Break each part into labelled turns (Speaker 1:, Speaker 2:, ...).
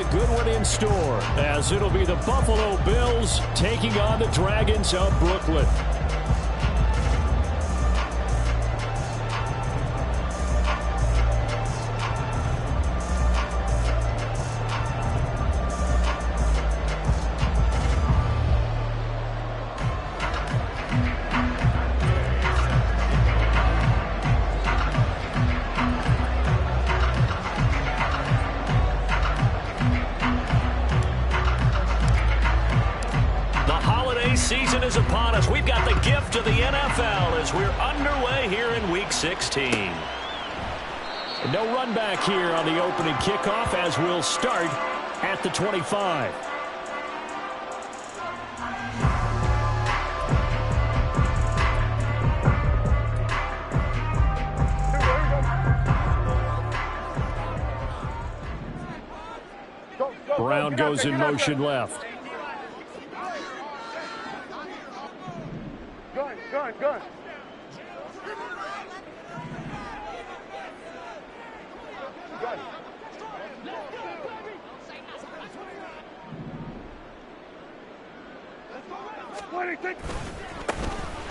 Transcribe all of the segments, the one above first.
Speaker 1: a good one in store, as it'll be the Buffalo Bills taking on the Dragons of Brooklyn.
Speaker 2: Season is upon us. We've got the gift of the NFL as we're underway here in Week 16.
Speaker 1: No run back here on the opening kickoff as we'll start at the 25. Brown goes in motion left.
Speaker 3: Good.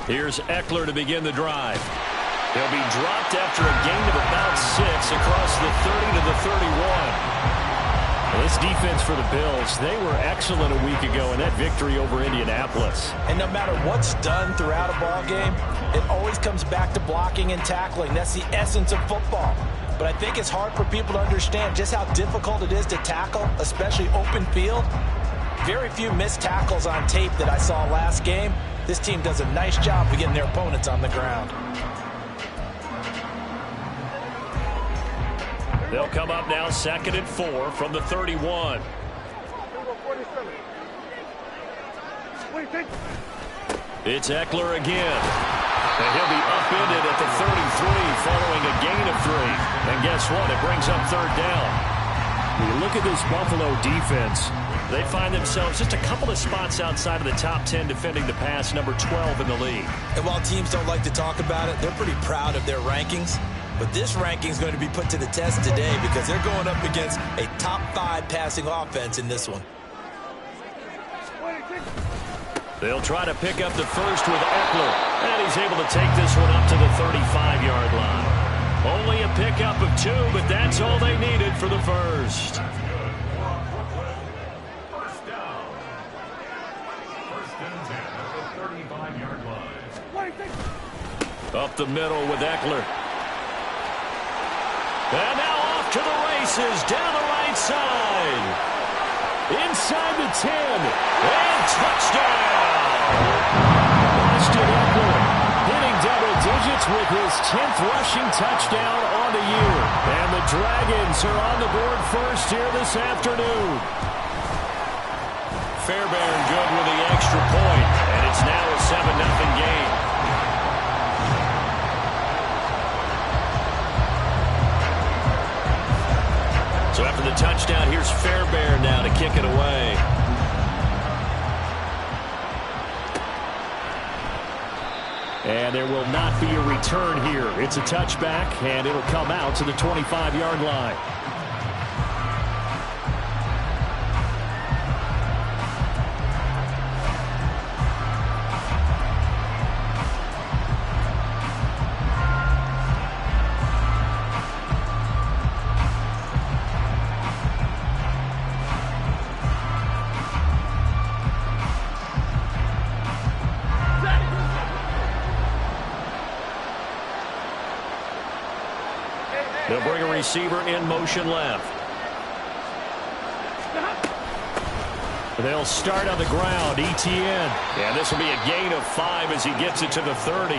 Speaker 1: Here's Eckler to begin the drive. He'll be dropped after a gain of about 6 across the 30 to the 31. This defense for the Bills, they were excellent a week ago in that victory over Indianapolis.
Speaker 4: And no matter what's done throughout a ball game, it always comes back to blocking and tackling. That's the essence of football. But I think it's hard for people to understand just how difficult it is to tackle, especially open field. Very few missed tackles on tape that I saw last game. This team does a nice job of getting their opponents on the ground.
Speaker 1: They'll come up now 2nd and 4 from the 31. It's Eckler again. And he'll be upended at the 33 following a gain of 3. And guess what? It brings up 3rd down. When you look at this Buffalo defense, they find themselves just a couple of spots outside of the top 10 defending the pass, number 12 in the league.
Speaker 4: And while teams don't like to talk about it, they're pretty proud of their rankings. But this ranking is going to be put to the test today because they're going up against a top 5 passing offense in this one.
Speaker 1: They'll try to pick up the first with Eckler, and he's able to take this one up to the 35-yard line. Only a pickup of 2, but that's all they needed for the first.
Speaker 5: First down. First and 10 at the 35-yard line.
Speaker 1: Up the middle with Eckler. And now off to the races down the right side. Inside the 10. And touchdown. Austin Eckler hitting double digits with his 10th rushing touchdown on the year. And the Dragons are on the board first here this afternoon. Fairbairn good with the extra point. And it's now a 7-0 game. So after the touchdown, here's Fairbairn now to kick it away. And there will not be a return here. It's a touchback, and it'll come out to the 25-yard line. They'll bring a receiver in motion left. They'll start on the ground, Etienne. And this will be a gain of 5 as he gets it to the 30.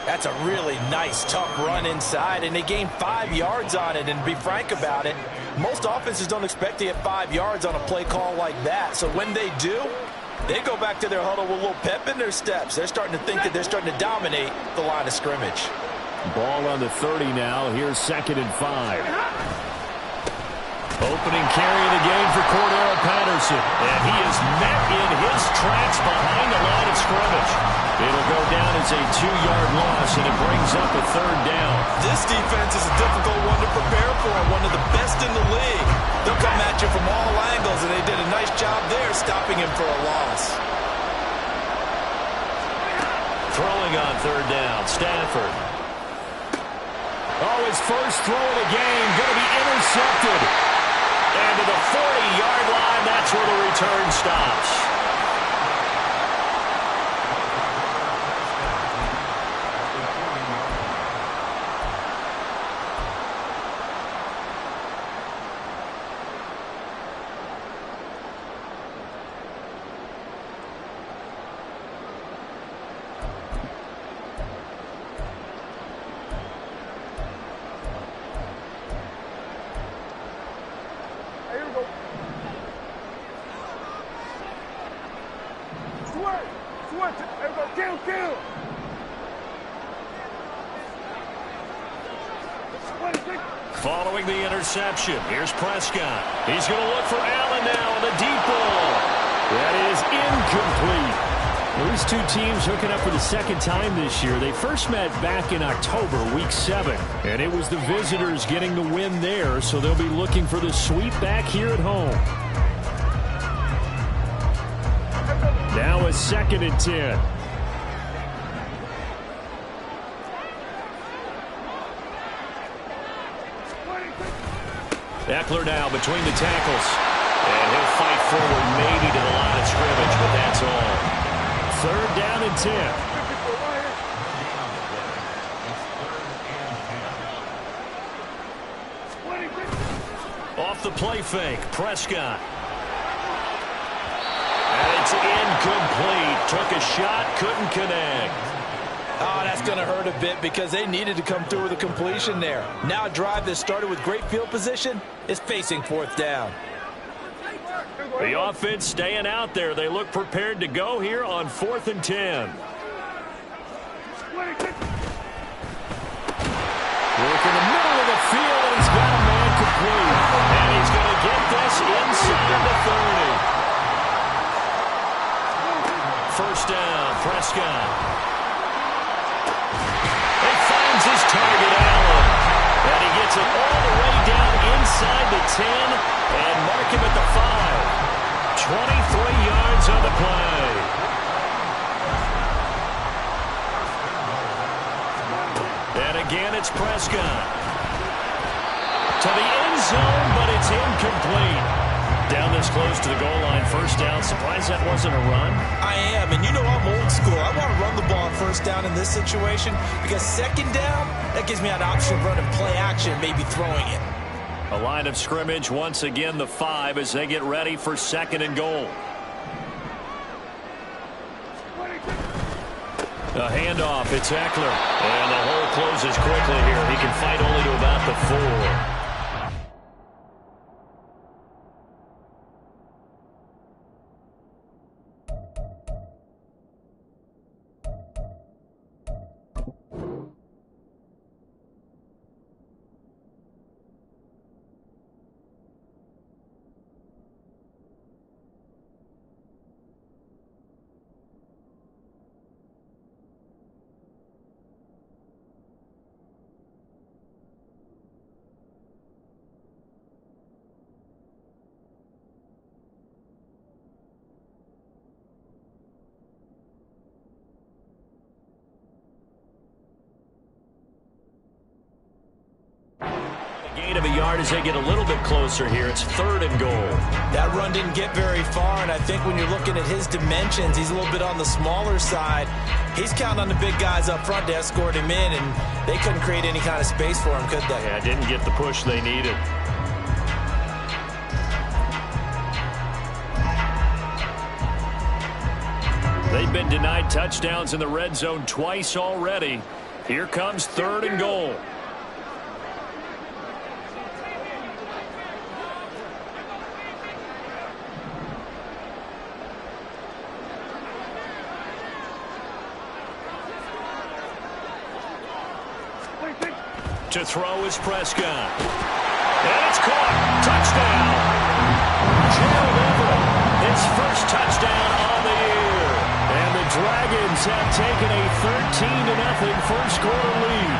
Speaker 4: That's a really nice, tough run inside, and they gained 5 yards on it. And to be frank about it, most offenses don't expect to get 5 yards on a play call like that. So when they do, they go back to their huddle with a little pep in their steps. They're starting to think that they're starting to dominate the line of scrimmage.
Speaker 1: Ball on the 30 now. Here's 2nd and 5. Opening carry of the game for Cordero Patterson. And he is met in his tracks behind the line of scrimmage. It'll go down as a 2-yard loss, and it brings up a 3rd down.
Speaker 4: This defense is a difficult one to prepare for, one of the best in the league. They'll come at you from prepping him for a loss.
Speaker 2: Throwing on third down, Stafford.
Speaker 1: Oh, his first throw of the game going to be intercepted.
Speaker 2: And to the 40-yard line, that's where the return stops. Following the interception, here's Prescott. He's going to look for Allen now on the deep ball.
Speaker 1: That is incomplete. These two teams hooking up for the second time this year. They first met back in October, week 7. And it was the visitors getting the win there, so they'll be looking for the sweep back here at home. Now a 2nd and 10.
Speaker 2: Eckler now between the tackles. And he'll fight forward maybe to the line of scrimmage, but that's all.
Speaker 1: 3rd down and 10.
Speaker 2: Off the play fake, Prescott. And it's incomplete. Took a shot, couldn't connect.
Speaker 4: Oh, that's going to hurt a bit because they needed to come through with a completion there. Now a drive that started with great field position is facing 4th down.
Speaker 2: The offense staying out there. They look prepared to go here on 4th and 10.
Speaker 1: Work in the middle of the field, and he's got a man complete.
Speaker 2: And he's going to get this inside the 30. First down, Prescott. His target, Allen. And he gets it all the way down inside the 10 and mark him at the 5. 23 yards on the play. And again, it's Prescott. To the end zone, but it's incomplete. Down this close to the goal line, first down. Surprised that wasn't a run?
Speaker 4: I am, and you know I'm old school. I want to run the ball on first down in this situation because 2nd down, that gives me an option of running play action, maybe throwing it.
Speaker 2: A line of scrimmage, once again the 5 as they get ready for 2nd and goal. A handoff, it's Eckler. And the hole closes quickly here. He can fight only to about the 4. Gain of a yard as they get a little bit closer here. It's 3rd and goal.
Speaker 4: That run didn't get very far, and I think when you're looking at his dimensions, he's a little bit on the smaller side. He's counting on the big guys up front to escort him in, and they couldn't create any kind of space for him, could they?
Speaker 2: Yeah, didn't get the push they needed. They've been denied touchdowns in the red zone twice already. Here comes 3rd and goal. To throw is Prescott. And it's caught. Touchdown. Gerald Everett, his first touchdown on the year.
Speaker 1: And the Dragons have taken a 13-0 first quarter lead.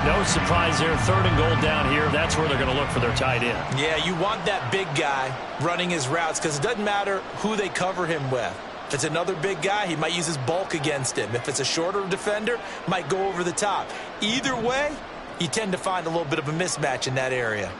Speaker 1: No
Speaker 2: surprise there. 3rd and goal down here. That's where they're going to look for their tight end.
Speaker 4: Yeah, you want that big guy running his routes because it doesn't matter who they cover him with. If it's another big guy, he might use his bulk against him. If it's a shorter defender, might go over the top. Either way, you tend to find a little bit of a mismatch in that area.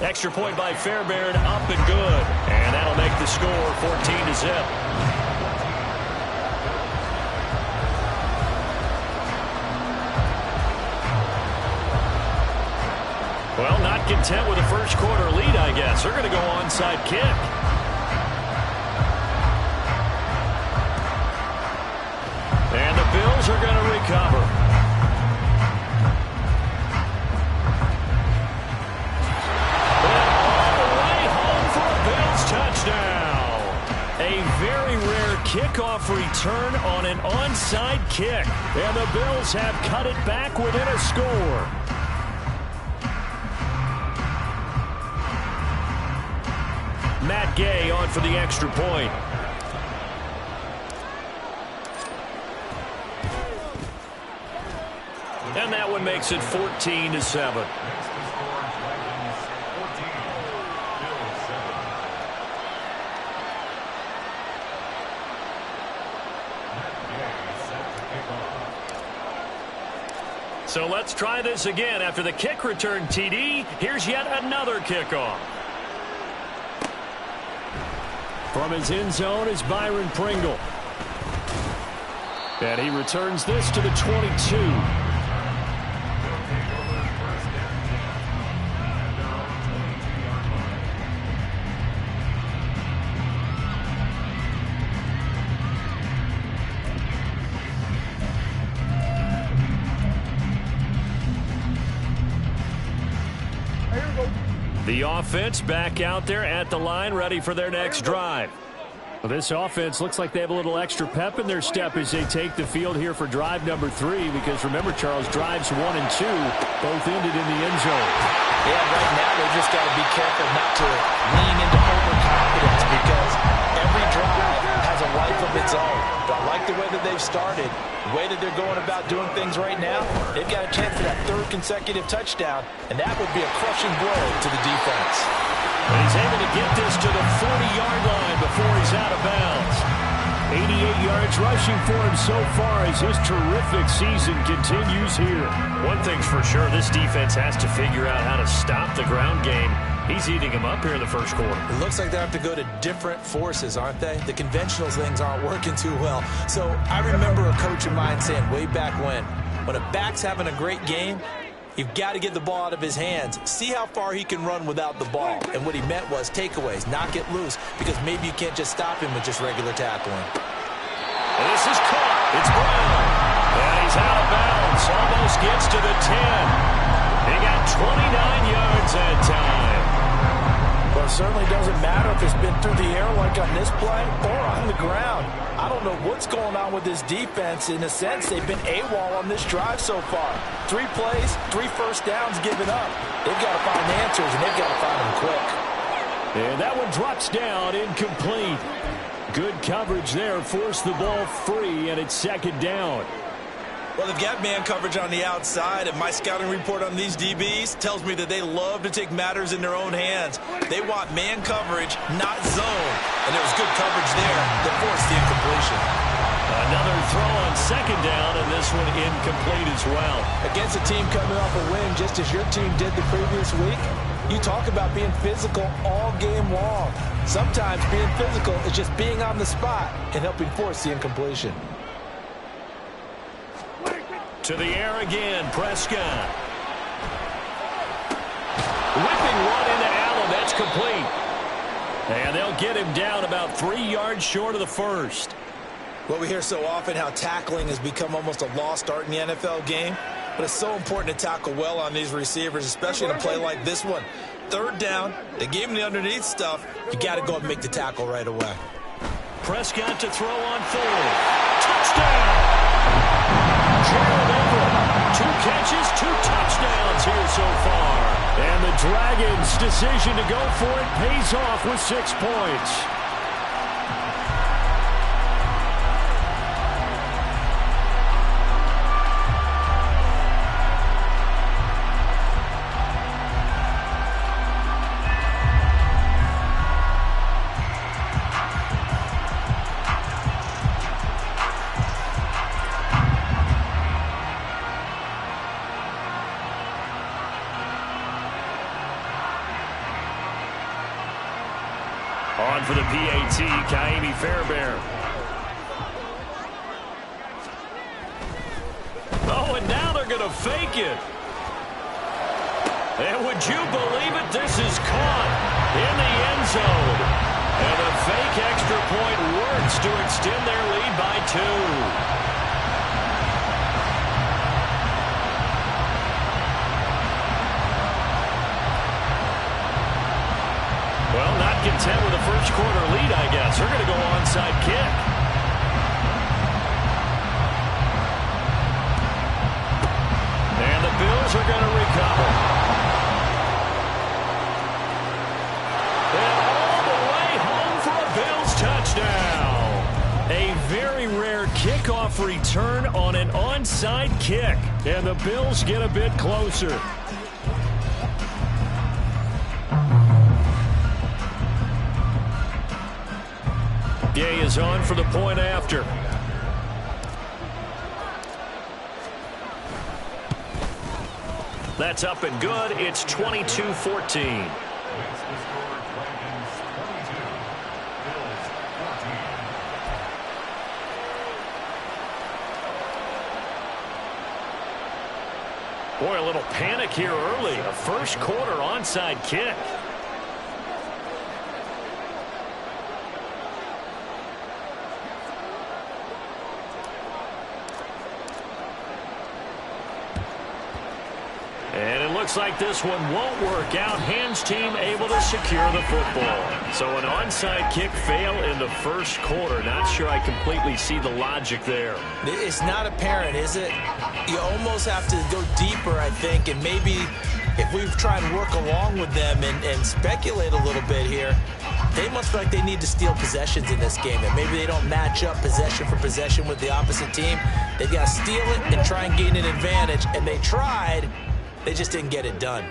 Speaker 2: Extra point by Fairbairn, up and good. And that'll make the score 14-0. Well, not content with a first quarter lead, I guess. They're going to go onside kick. And the Bills are going to recover. Touchdown. A very rare kickoff return on an onside kick. And the Bills have cut it back within a score. Matt Gay on for the extra point. And that one makes it 14-7. So let's try this again. After the kick return TD, here's yet another kickoff. From his end zone is Byron Pringle. And he returns this to the 22. The offense back out there at the line, ready for their next drive. Well, this offense looks like they have a little extra pep in their step as they take the field here for drive number 3, because remember, Charles, drives 1 and 2 both ended in the end zone.
Speaker 4: Yeah, right now they just got to be careful not to lean into overconfidence, because every drive has a life of its own. But I like the way that they've started, the way that they're going about doing things right now. They've got a chance for that 3rd consecutive touchdown, and that would be a crushing blow to the defense.
Speaker 2: And he's able to get this to the 40-yard line before he's out of bounds. 88 yards rushing for him so far as his terrific season continues here. One thing's for sure, this defense has to figure out how to stop the ground game. He's eating them up here in the first quarter.
Speaker 4: It looks like they have to go to different forces, aren't they? The conventional things aren't working too well. So I remember a coach of mine saying way back when a back's having a great game, you've got to get the ball out of his hands. See how far he can run without the ball. And what he meant was takeaways, not get loose, because maybe you can't just stop him with just regular tackling.
Speaker 2: And this is caught. It's Brown. And he's out of bounds. Almost gets to the 10. He got 29 yards that time.
Speaker 4: Well, it certainly doesn't matter if it's been through the air like on this play or on the ground. I don't know what's going on with this defense. In a sense, they've been AWOL on this drive so far. 3 plays, 3 first downs given up. They've got to find answers, and they've got to find them quick.
Speaker 2: And that one drops down, incomplete. Good coverage there, forced the ball free, and it's 2nd down.
Speaker 4: Well, they've got man coverage on the outside, and my scouting report on these DBs tells me that they love to take matters in their own hands. They want man coverage, not zone. And there was good coverage there that forced the incompletion.
Speaker 2: Another throw on 2nd down, and this one incomplete as well.
Speaker 4: Against a team coming off a win, just as your team did the previous week, you talk about being physical all game long. Sometimes being physical is just being on the spot and helping force the incompletion.
Speaker 2: To the air again, Prescott. Whipping run into Allen, that's complete. And they'll get him down about 3 yards short of the first.
Speaker 4: Well, we hear so often how tackling has become almost a lost art in the NFL game, but it's so important to tackle well on these receivers, especially in a play like this one. 3rd down, they gave him the underneath stuff. You got to go and make the tackle right away.
Speaker 2: Prescott to throw on 4th. Touchdown! Gerald Everett, 2 catches, 2 touchdowns here so far. And the Dragons' decision to go for it pays off with 6 points. On for the PAT, Kaimi Fairbairn. Oh, and now they're going to fake it. And would you believe it? This is caught in the end zone. And the fake extra point works to extend their lead by 2. Well, not content with the first quarter lead, I guess. They're going to go onside kick. And the Bills are going to recover. And all the way home for a Bills touchdown. A very rare kickoff return on an onside kick. And the Bills get a bit closer. Gay is on for the point after. That's up and good. It's 22-14. Boy, a little panic here early. A first quarter onside kick. And it looks like this one won't work out. Hams team able to secure the football. So an onside kick fail in the first quarter. Not sure I completely see the logic there.
Speaker 4: It's not apparent, is it? You almost have to go deeper, I think, and maybe if we try and work along with them and speculate a little bit here, they must feel like they need to steal possessions in this game, and maybe they don't match up possession for possession with the opposite team. They've got to steal it and try and gain an advantage, and they tried. They just didn't get it done.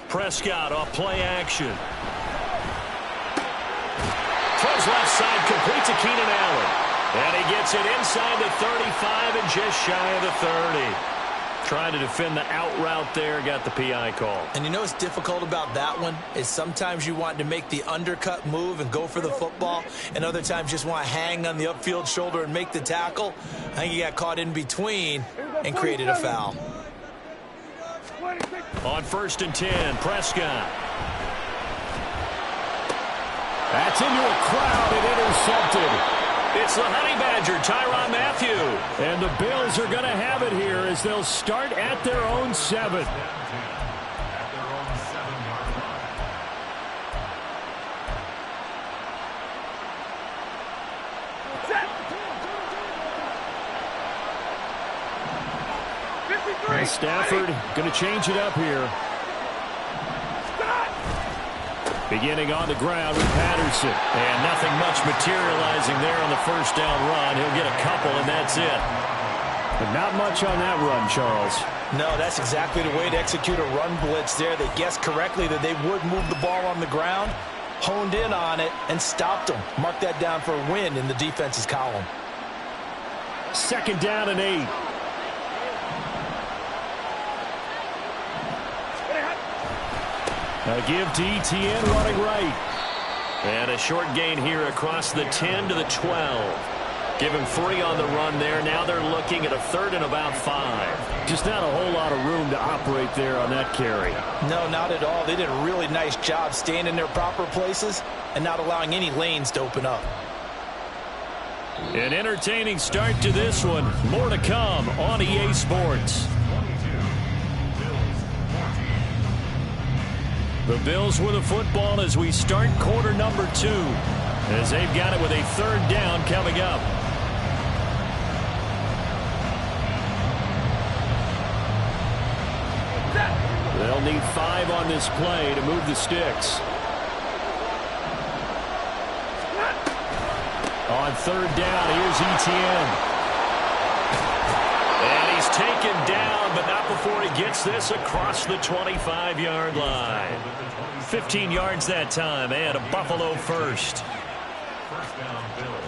Speaker 2: Prescott off play action. Throws left side, complete to Keenan Allen. And he gets it inside the 35 and just shy of the 30. Trying to defend the out route there, got the PI call.
Speaker 4: And you know what's difficult about that one is sometimes you want to make the undercut move and go for the football, and other times just want to hang on the upfield shoulder and make the tackle. I think he got caught in between and created a foul.
Speaker 2: On 1st and 10, Prescott. That's into a crowd and intercepted. It's the Honey Badger, Tyrann Mathieu. And the Bills are going to have it here as they'll start at their own 7. And Stafford going to change it up here. Beginning on the ground with Patterson. And nothing much materializing there on the first down run. He'll get a couple, and that's it. But not much on that run, Charles.
Speaker 4: No, that's exactly the way to execute a run blitz there. They guessed correctly that they would move the ball on the ground, honed in on it, and stopped them. Mark that down for a win in the defense's column.
Speaker 2: 2nd down and 8. A give to ETN running right. And a short gain here across the 10 to the 12. Give him 3 on the run there. Now they're looking at a 3rd and about 5. Just not a whole lot of room to operate there on that carry.
Speaker 4: No, not at all. They did a really nice job staying in their proper places and not allowing any lanes to open up.
Speaker 2: An entertaining start to this one. More to come on EA Sports. The Bills with the football as we start quarter number 2, as they've got it with a 3rd down coming up. need 5 on this play to move the sticks. On third down, here's Etienne. And he's taken down, but not before he gets this across the 25-yard line. 15 yards that time, and a Buffalo first.
Speaker 5: First down, Bills.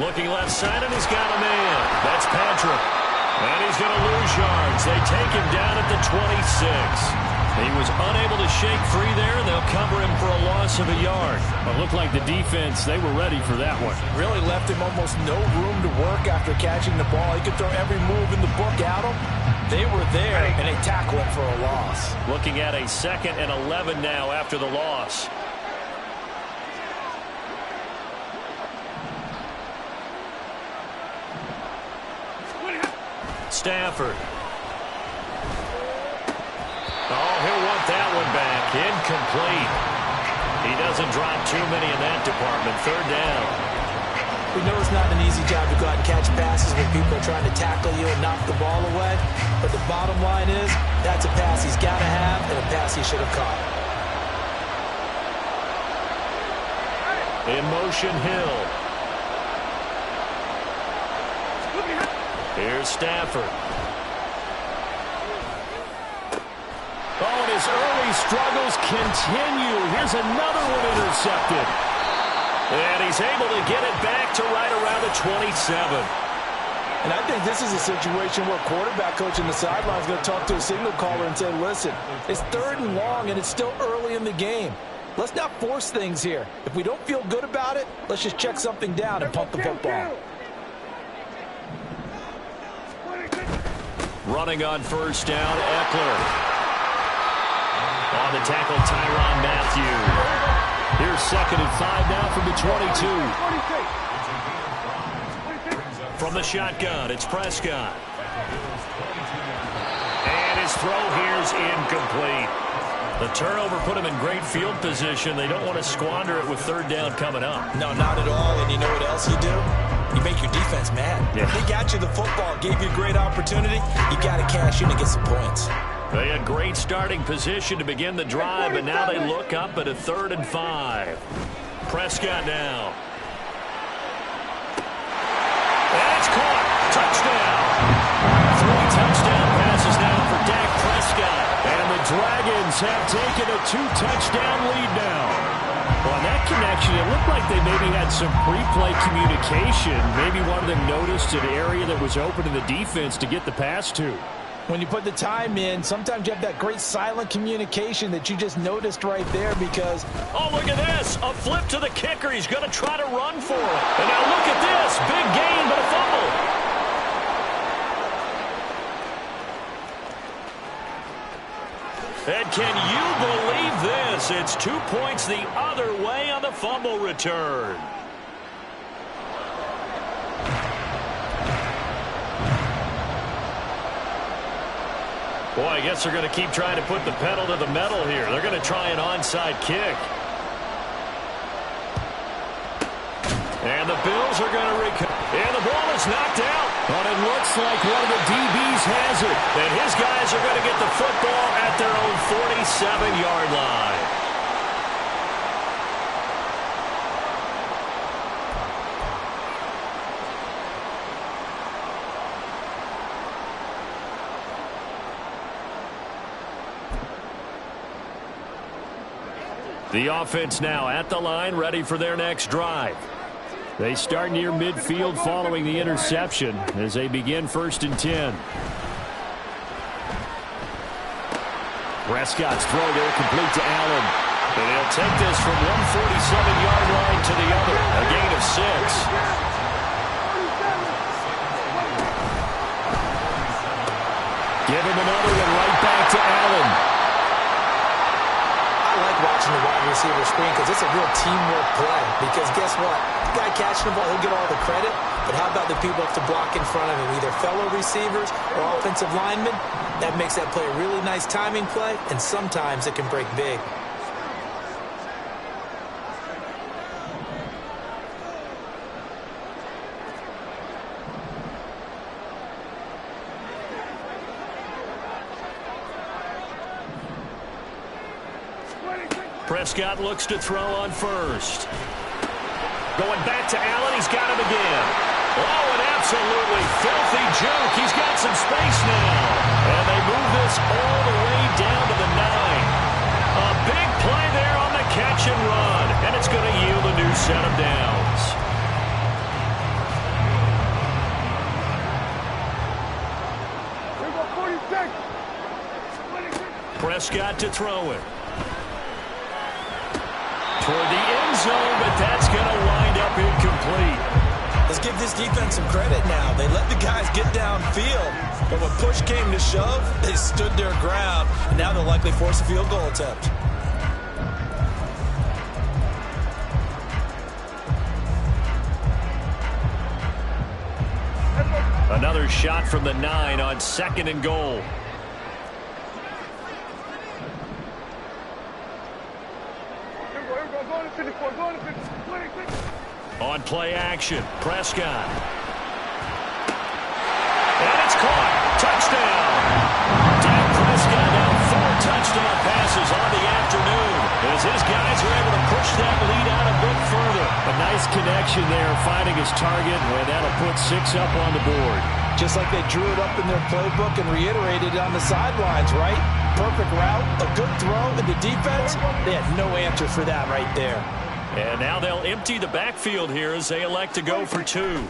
Speaker 2: Looking left side, and he's got a man. That's Patrick. And he's going to lose yards. They take him down at the 26. He was unable to shake free there, and they'll cover him for a loss of a yard. It looked like the defense, they were ready for that one.
Speaker 4: Really left him almost no room to work after catching the ball. He could throw every move in the book at him. They were there, and they tackle him for a loss.
Speaker 2: Looking at a 2nd and 11 now after the loss. Stafford. Oh, he'll want that one back. Incomplete. He doesn't drop too many in that department. Third down.
Speaker 4: We know it's not an easy job to go out and catch passes when people are trying to tackle you and knock the ball away. But the bottom line is, that's a pass he's got to have and a pass he should have caught.
Speaker 2: In motion, Hill. Here's Stafford. Oh, and his early struggles continue. Here's another one intercepted. And he's able to get it back to right around the 27.
Speaker 4: And I think this is a situation where quarterback coach in the sideline is going to talk to a signal caller and say, listen, it's 3rd and long and it's still early in the game. Let's not force things here. If we don't feel good about it, let's just check something down and pump the football.
Speaker 2: Running on first down, Eckler. On the tackle, Tyrann Mathieu. Here's 2nd and 5 now from the 22. From the shotgun, it's Prescott. And his throw here's incomplete. The turnover put him in great field position. They don't want to squander it with 3rd down coming up.
Speaker 4: No, not at all. And you know what else you do? You make your defense mad.
Speaker 2: Yeah.
Speaker 4: They got you the football, gave you a great opportunity. You got to cash in and get some points.
Speaker 2: They had great starting position to begin the drive, but now they look up at a 3rd and 5. Prescott now. That's caught. Touchdown. 3 touchdown passes now for Dak Prescott. And the Dragons have taken a 2-touchdown lead now. Well, on that connection, it looked like they maybe had some pre-play communication. Maybe one of them noticed an area that was open in the defense to get the pass to.
Speaker 4: When you put the time in, sometimes you have that great silent communication that you just noticed right there because...
Speaker 2: Oh, look at this. A flip to the kicker. He's going to try to run for it. And now look at this. Big gain, but a fumble. And can you believe this? It's 2 points the other way on the fumble return. Boy, I guess they're going to keep trying to put the pedal to the metal here. They're going to try an onside kick. And the Bills are going to recover. And the ball is knocked out. But it looks like one of the DBs has it. And his guys are going to get the football at their own 47-yard line. The offense now at the line, ready for their next drive. They start near midfield following the interception as they begin 1st and 10. Prescott's throw there complete to Allen. And he'll take this from 147-yard line to the other. A gain of 6. Give him another one right back to Allen.
Speaker 4: I like watching the wide receiver screen because it's a real teamwork play. Because guess what? guy catching the ball, he'll get all the credit. But how about the people have to block in front of him, either fellow receivers or offensive linemen? That makes that play a really nice timing play, and sometimes it can break big.
Speaker 2: Prescott looks to throw on first. Going back to Allen. He's got him again. Oh, an absolutely filthy juke. He's got some space now. And they move this all the way down to the 9. A big play there on the catch and run. And it's going to yield a new set of downs. Prescott to throw it. Toward the end zone, but that's going to wind up incomplete.
Speaker 4: Let's give this defense some credit now. They let the guys get downfield, but when push came to shove, they stood their ground, and now they'll likely force a field goal attempt.
Speaker 2: Another shot from the 9 on 2nd and goal. On play action, Prescott. And it's caught. Touchdown. Dak Prescott now 4 touchdown passes on the afternoon as his guys are able to push that lead out a bit further. A nice connection there, finding his target, and that'll put 6 up on the board.
Speaker 4: Just like they drew it up in their playbook and reiterated it on the sidelines, right? Perfect route, a good throw, and the defense, they had no answer for that right there.
Speaker 2: And now they'll empty the backfield here as they elect to go for 2.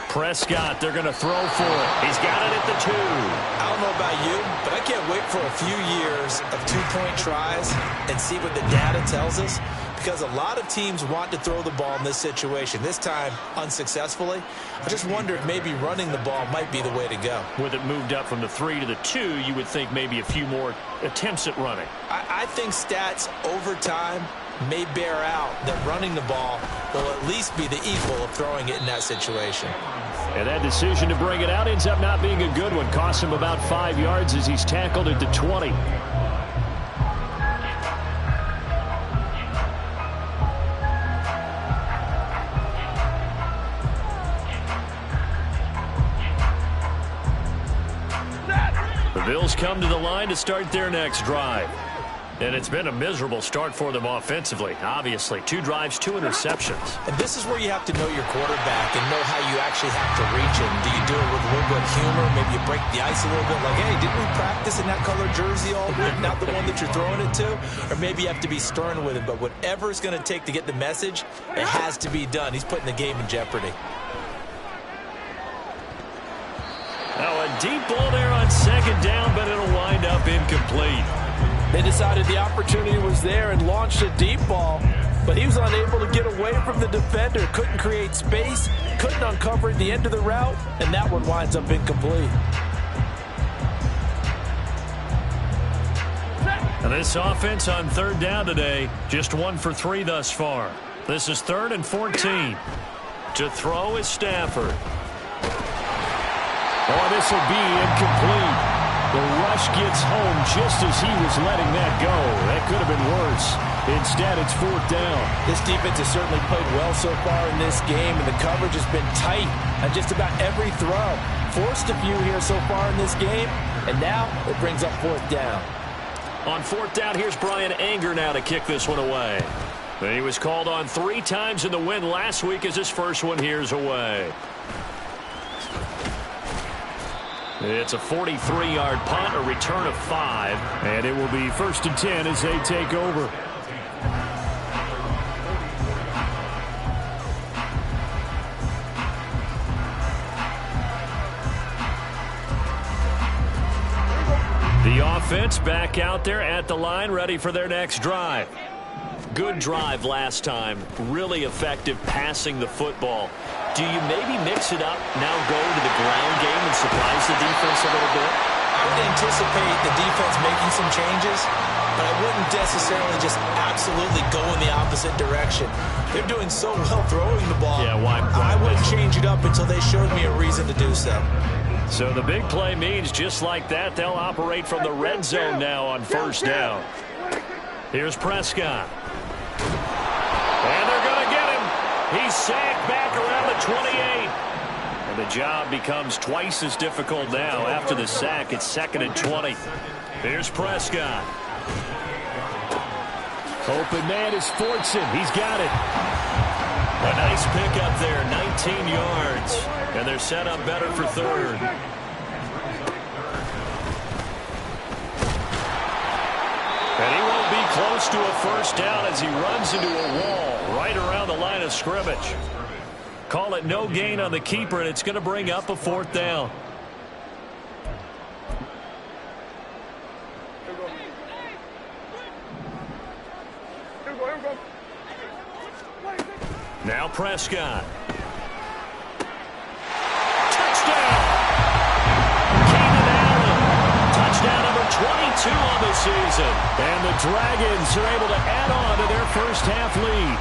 Speaker 2: Prescott, they're going to throw for it. He's got it at the 2.
Speaker 4: I don't know about you, but I can't wait for a few years of 2-point tries and see what the data tells us, because a lot of teams want to throw the ball in this situation. This time, unsuccessfully. I just wonder if maybe running the ball might be the way to go.
Speaker 2: With it moved up from the 3 to the 2, you would think maybe a few more attempts at running.
Speaker 4: I think stats over time may bear out that running the ball will at least be the equal of throwing it in that situation.
Speaker 2: And that decision to bring it out ends up not being a good one. Costs him about 5 yards as he's tackled at the 20. The Bills come to the line to start their next drive. And it's been a miserable start for them offensively. Obviously, 2 drives, 2 interceptions.
Speaker 4: And this is where you have to know your quarterback and know how you actually have to reach him. Do you do it with a little bit of humor? Maybe you break the ice a little bit, like, hey, didn't we practice in that color jersey all week, not the one that you're throwing it to? Or maybe you have to be stern with him. But whatever it's going to take to get the message, it has to be done. He's putting the game in jeopardy.
Speaker 2: Now a deep ball there on 2nd down, but it'll wind up incomplete.
Speaker 4: They decided the opportunity was there and launched a deep ball, but he was unable to get away from the defender. Couldn't create space, couldn't uncover the end of the route, and that one winds up incomplete.
Speaker 2: And this offense on 3rd down today, just 1 for 3 thus far. This is 3rd and 14. To throw is Stafford. Oh, this will be incomplete. The rush gets home just as he was letting that go. That could have been worse. Instead, it's 4th down.
Speaker 4: This defense has certainly played well so far in this game, and the coverage has been tight on just about every throw. Forced a few here so far in this game, and now it brings up 4th down.
Speaker 2: On 4th down, here's Brian Anger now to kick this one away. He was called on 3 times in the win last week as his first one here's away. It's a 43-yard punt, a return of 5, and it will be 1st and 10 as they take over. The offense back out there at the line, ready for their next drive. Good drive last time. Really effective passing the football. Do you maybe mix it up, now go to the ground game and surprise the defense a little bit?
Speaker 4: I would anticipate the defense making some changes, but I wouldn't necessarily just absolutely go in the opposite direction. They're doing so well throwing the ball.
Speaker 2: Yeah, why
Speaker 4: I wouldn't change it up until they showed me a reason to do so.
Speaker 2: So the big play means just like that, they'll operate from the red zone now on first down. Here's Prescott. And they're going to get him. He's sacked back around the 28. And the job becomes twice as difficult now. After the sack, it's 2nd and 20. Here's Prescott.
Speaker 1: Open man is Fortson. He's got it.
Speaker 2: A nice pick up there, 19 yards. And they're set up better for third. And he won't be close to a first down as he runs into a wall right around the line of scrimmage. Call it no gain on the keeper, and it's going to bring up a 4th down. Now Prescott. Touchdown! Keenan Allen. Touchdown number 22 on the season.
Speaker 1: And the Dragons are able to add on to their first half lead.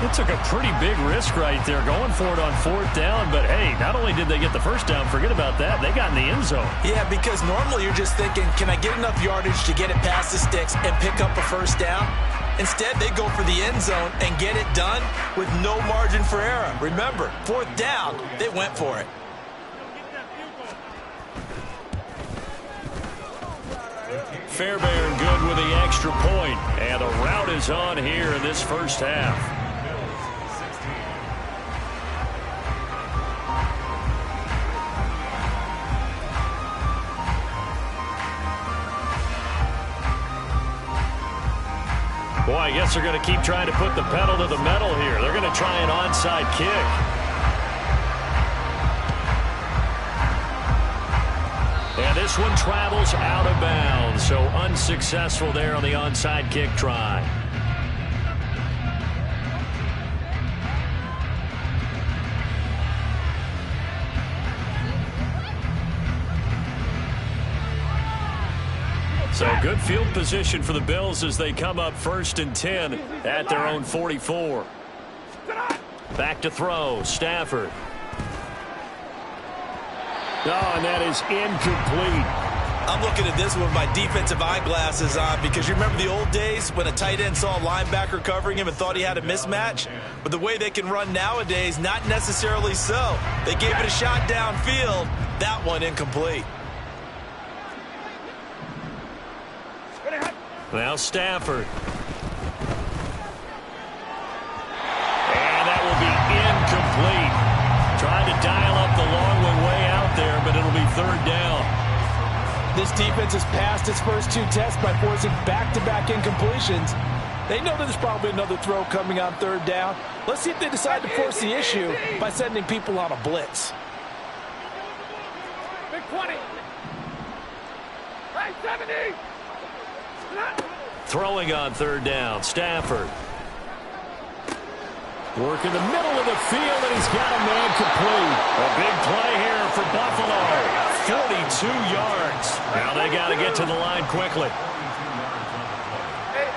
Speaker 2: It took a pretty big risk right there going for it on 4th down, but hey, not only did they get the first down, forget about that, they got in the end zone.
Speaker 4: Yeah, because normally you're just thinking, can I get enough yardage to get it past the sticks and pick up a first down? Instead, they go for the end zone and get it done with no margin for error. Remember, 4th down, they went for it.
Speaker 2: Fairbairn good with the extra point, and the route is on here in this first half. Boy, I guess they're going to keep trying to put the pedal to the metal here. They're going to try an onside kick. And this one travels out of bounds, so unsuccessful there on the onside kick try. So good field position for the Bills as they come up 1st and 10 at their own 44. Back to throw, Stafford.
Speaker 1: Oh, and that is incomplete.
Speaker 4: I'm looking at this with my defensive eyeglasses on because you remember the old days when a tight end saw a linebacker covering him and thought he had a mismatch? But the way they can run nowadays, not necessarily so. They gave it a shot downfield. That one incomplete.
Speaker 2: Now Stafford. And that will be incomplete. Trying to dial up the long one way out there, but it'll be 3rd down.
Speaker 4: This defense has passed its first 2 tests by forcing back-to-back incompletions. They know there's probably another throw coming on 3rd down. Let's see if they decide to force the issue by sending people on a blitz.
Speaker 3: Big 20. Hey, 70.
Speaker 2: Throwing on 3rd down, Stafford.
Speaker 1: Work in the middle of the field, and he's got a man complete.
Speaker 2: A big play here for Buffalo. 42 yards. Now they got to get to the line quickly.
Speaker 3: Hey.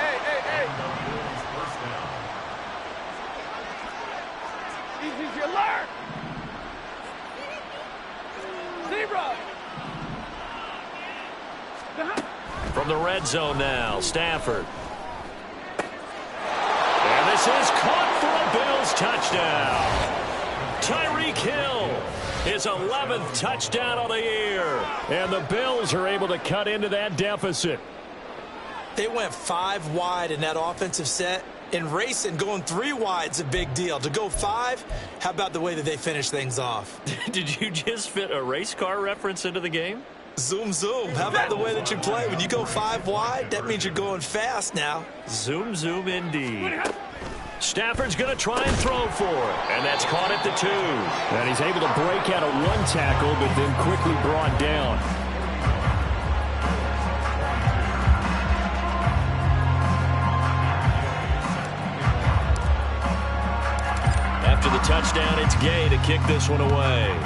Speaker 3: Easy as you learn. Zebra.
Speaker 2: From the red zone now, Stafford. And this is caught for a Bills touchdown. Tyreek Hill, his 11th touchdown of the year.
Speaker 1: And the Bills are able to cut into that deficit.
Speaker 4: They went 5 wide in that offensive set. In racing, going 3 wide's a big deal. To go 5, how about the way that they finish things off?
Speaker 2: Did you just fit a race car reference into the game?
Speaker 4: Zoom, zoom. How about the way that you play? When you go 5 wide, that means you're going fast now.
Speaker 2: Zoom, zoom indeed. Stafford's going to try and throw for it, and that's caught at the 2.
Speaker 1: And he's able to break out of 1 tackle, but then quickly brought down.
Speaker 2: After the touchdown, it's Gay to kick this one away.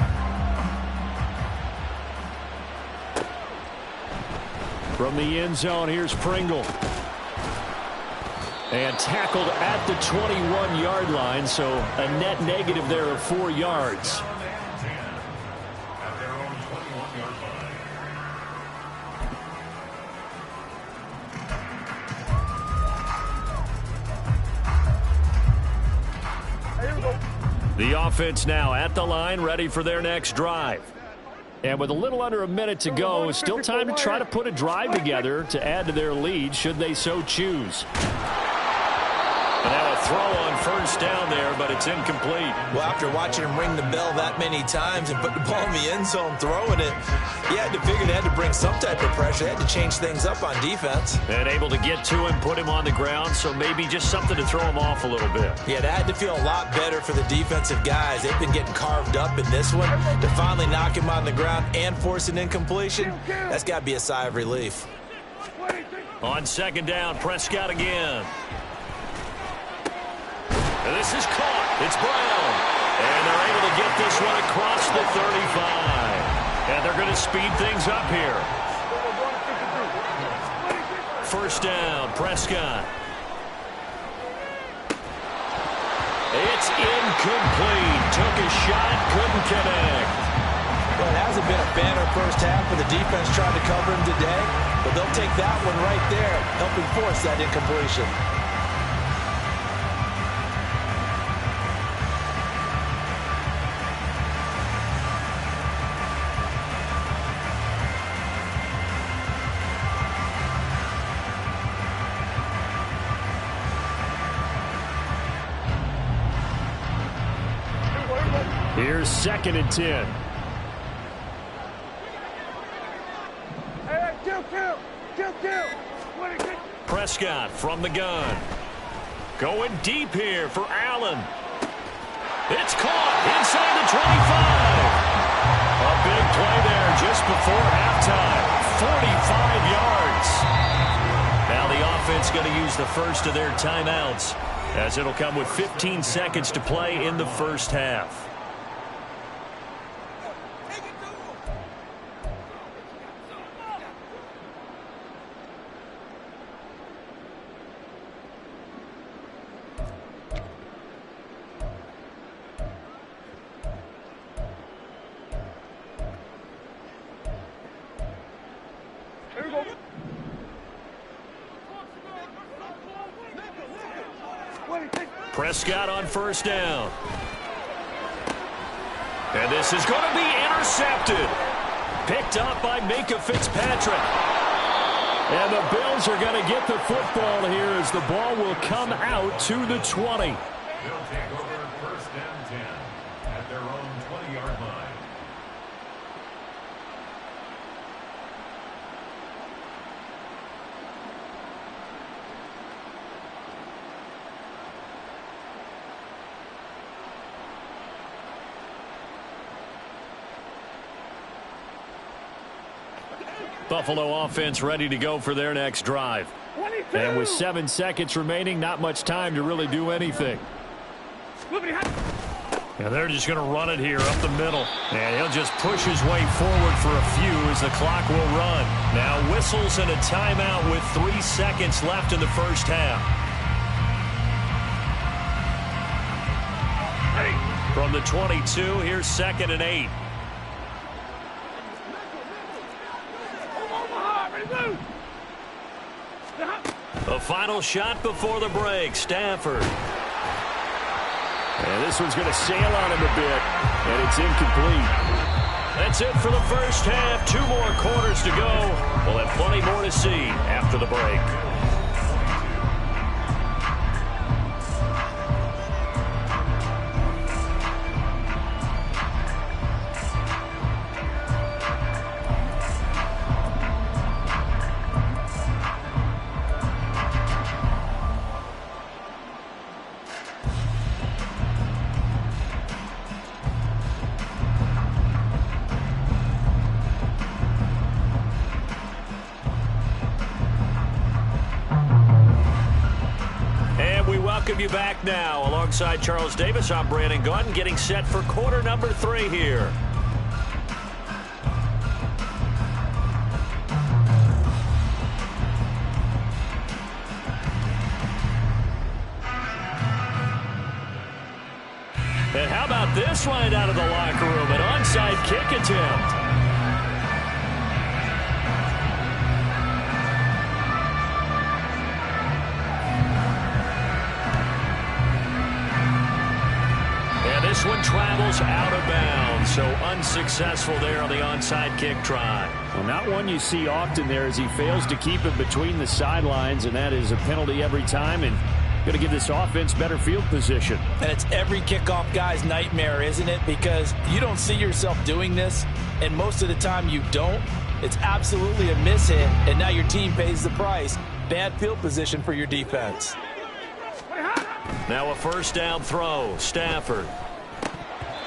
Speaker 2: From the end zone, here's Pringle. And tackled at the 21-yard line, so a net negative there of 4 yards. The offense now at the line, ready for their next drive. And with a little under a minute to go, still time to try to put a drive together to add to their lead should they so choose. And now a throw on first down there, but it's incomplete.
Speaker 4: Well, after watching him ring the bell that many times and put the ball in the end zone throwing it, you had to figure they had to bring some type of pressure. They had to change things up on defense.
Speaker 2: And able to get to him, put him on the ground, so maybe just something to throw him off a little bit.
Speaker 4: Yeah, that had to feel a lot better for the defensive guys. They've been getting carved up in this one. To finally knock him on the ground and force an incompletion, that's got to be a sigh of relief.
Speaker 2: On second down, Prescott again. And this is caught. It's Brown. And they're able to get this one across the 35. And they're going to speed things up here. First down, Prescott. It's incomplete. Took a shot, couldn't connect.
Speaker 4: Well, it hasn't been a banner first half for the defense trying to cover him today, but they'll take that one right there, helping force that incompletion.
Speaker 2: Here's 2nd and 10. Prescott from the gun. Going deep here for Allen. It's caught inside the 25. A big play there just before halftime. 45 yards. Now the offense going to use the first of their timeouts, as it'll come with 15 seconds to play in the first half. Prescott on first down. And this is going to be intercepted. Picked up by Minka Fitzpatrick. And the Bills are going to get the football here as the ball will come out to the 20.
Speaker 5: They'll take over first and 10 at their own 20-yard line.
Speaker 2: Buffalo offense ready to go for their next drive.
Speaker 3: 22.
Speaker 2: And with 7 seconds remaining, not much time to really do anything. And they're just going to run it here up the middle. And he'll just push his way forward for a few as the clock will run. Now whistles and a timeout with 3 seconds left in the first half. From the 22, here's 2nd and 8. The final shot before the break, Stafford. And this one's going to sail on him a bit, and it's incomplete. That's it for the first half. 2 more quarters to go. We'll have plenty more to see after the break. You back now alongside Charles Davis. I'm Brandon Gaudin, getting set for quarter number 3 here. just right out of the locker room. An onside kick attempt. And this one travels out of bounds, so unsuccessful there on the onside kick try.
Speaker 1: Well, not one you see often there as he fails to keep it between the sidelines, and that is a penalty every time, and going to give this offense better field position.
Speaker 4: And it's every kickoff guy's nightmare, isn't it? Because you don't see yourself doing this, and most of the time you don't. It's absolutely a mishit, and now your team pays the price. Bad field position for your defense.
Speaker 2: Now a first down throw. Stafford.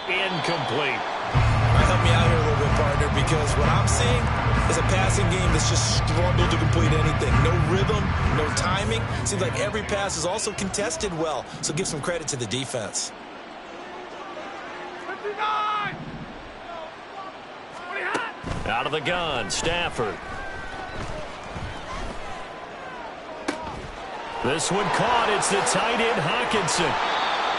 Speaker 2: Incomplete.
Speaker 4: Help me out here a little bit, partner, because what I'm seeing is a passing game that's just struggled to complete anything. No rhythm, no timing. Seems like every pass is also contested well, so give some credit to the defense.
Speaker 3: 59!
Speaker 2: Out of the gun, Stafford. This one caught. It's the tight end, Hawkinson.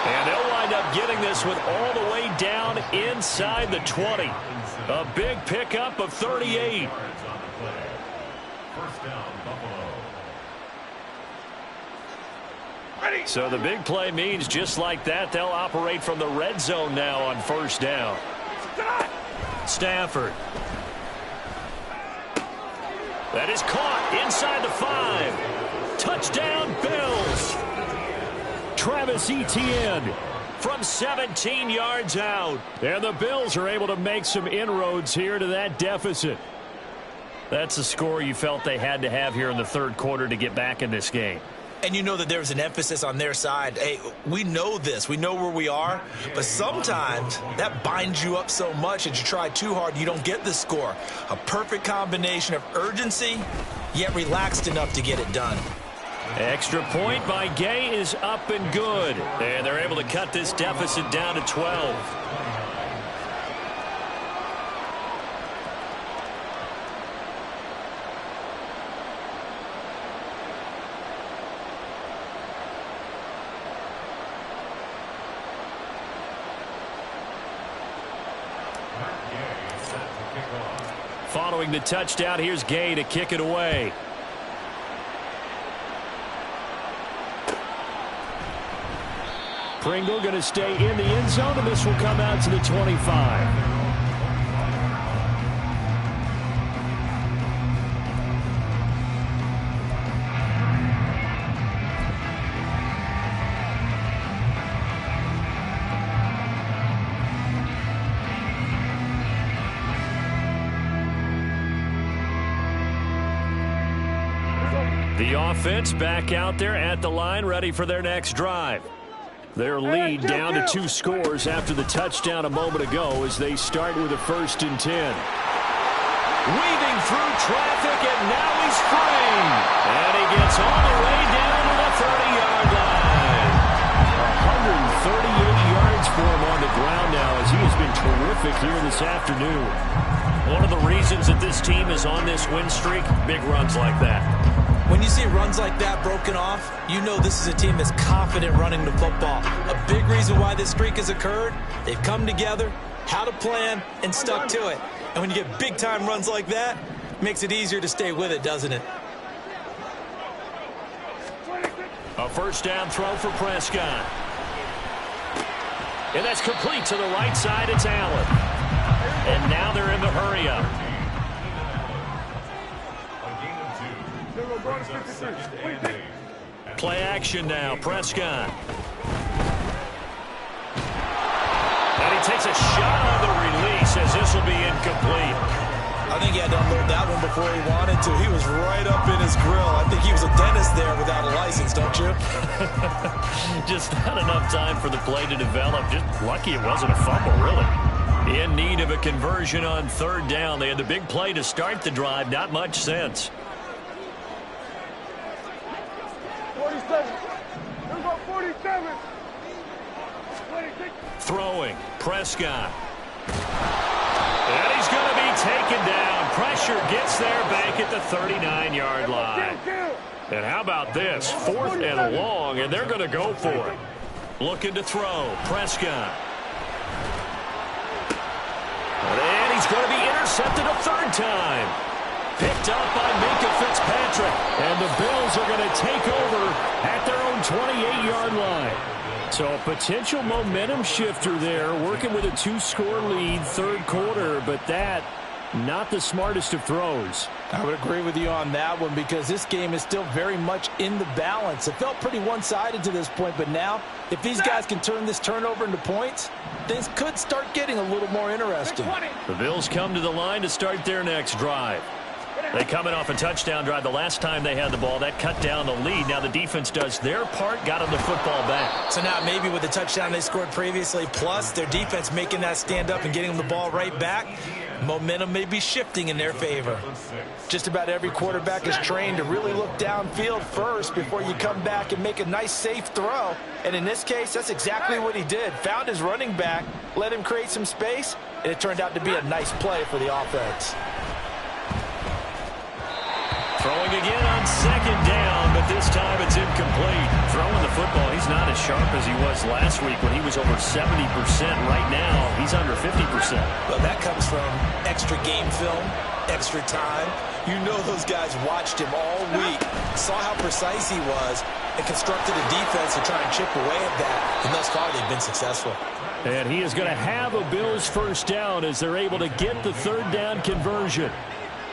Speaker 2: And they'll wind up getting this one all the way down inside the 20. A big pickup of 38. So the big play means just like that, they'll operate from the red zone now on first down. Stafford. That is caught inside the 5. Touchdown, Bills. Travis Etienne from 17 yards out. And the Bills are able to make some inroads here to that deficit. That's a score you felt they had to have here in the third quarter to get back in this game.
Speaker 4: And you know that there's an emphasis on their side. Hey, we know this. We know where we are. But sometimes that binds you up so much that you try too hard, you don't get the score. A perfect combination of urgency, yet relaxed enough to get it done.
Speaker 2: Extra point by Gay is up and good. And they're able to cut this deficit down to 12. Following the touchdown, here's Gay to kick it away. Pringle going to stay in the end zone, and this will come out to the 25. The offense back out there at the line, ready for their next drive. Their lead down to 2 scores after the touchdown a moment ago as they start with a 1st and 10. Weaving through traffic, and now he's free. And he gets all the way down to the 30-yard line. 138 yards for him on the ground now as he has been terrific here this afternoon. One of the reasons that this team is on this win streak, big runs like that.
Speaker 4: When you see runs like that broken off, you know this is a team that's confident running the football. A big reason why this streak has occurred, they've come together, had a plan, and stuck to it. And when you get big-time runs like that, it makes it easier to stay with it, doesn't it?
Speaker 2: A first down throw for Prescott. And that's complete to the right side. It's Allen. And now they're in the hurry-up. Play action now. Prescott. And he takes a shot on the release as this will be incomplete.
Speaker 4: I think he had to unload that one before he wanted to. He was right up in his grill. I think he was a dentist there without a license, don't you?
Speaker 2: Just not enough time for the play to develop. Just lucky it wasn't a fumble, really. In need of a conversion on 3rd down. They had the big play to start the drive. Not much sense.
Speaker 3: 47. Here go 47. 26.
Speaker 2: Throwing. Prescott. And he's going to be taken down. Pressure gets there back at the 39-yard line. And how about this? 4th and long, and they're going to go for it. Looking to throw. Prescott. going to be intercepted a third time. Picked up by Minka Fitzpatrick. And the Bills are going to take over at their own 28-yard line. So a potential momentum shifter there, working with a 2-score lead, third quarter, but that not the smartest of throws.
Speaker 4: I would agree with you on that one because this game is still very much in the balance. It felt pretty one-sided to this point, but now if these guys can turn this turnover into points, things could start getting a little more interesting.
Speaker 2: The Bills come to the line to start their next drive. They come in off a touchdown drive the last time they had the ball. That cut down the lead. Now the defense does their part, got them the football back.
Speaker 4: So now maybe with the touchdown they scored previously, plus their defense making that stand up and getting them the ball right back, momentum may be shifting in their favor. Just about every quarterback is trained to really look downfield first before you come back and make a nice, safe throw. And in this case, that's exactly what he did. Found his running back, let him create some space, and it turned out to be a nice play for the offense.
Speaker 2: Throwing again on second down, but this time it's incomplete. Throwing the football, he's not as sharp as he was last week when he was over 70%. Right now, he's under 50%.
Speaker 4: Well, that comes from extra game film, extra time. You know those guys watched him all week, saw how precise he was, and constructed a defense to try and chip away at that. And thus far, they've been successful.
Speaker 2: And he is going to have a Bills first down as they're able to get the third down conversion.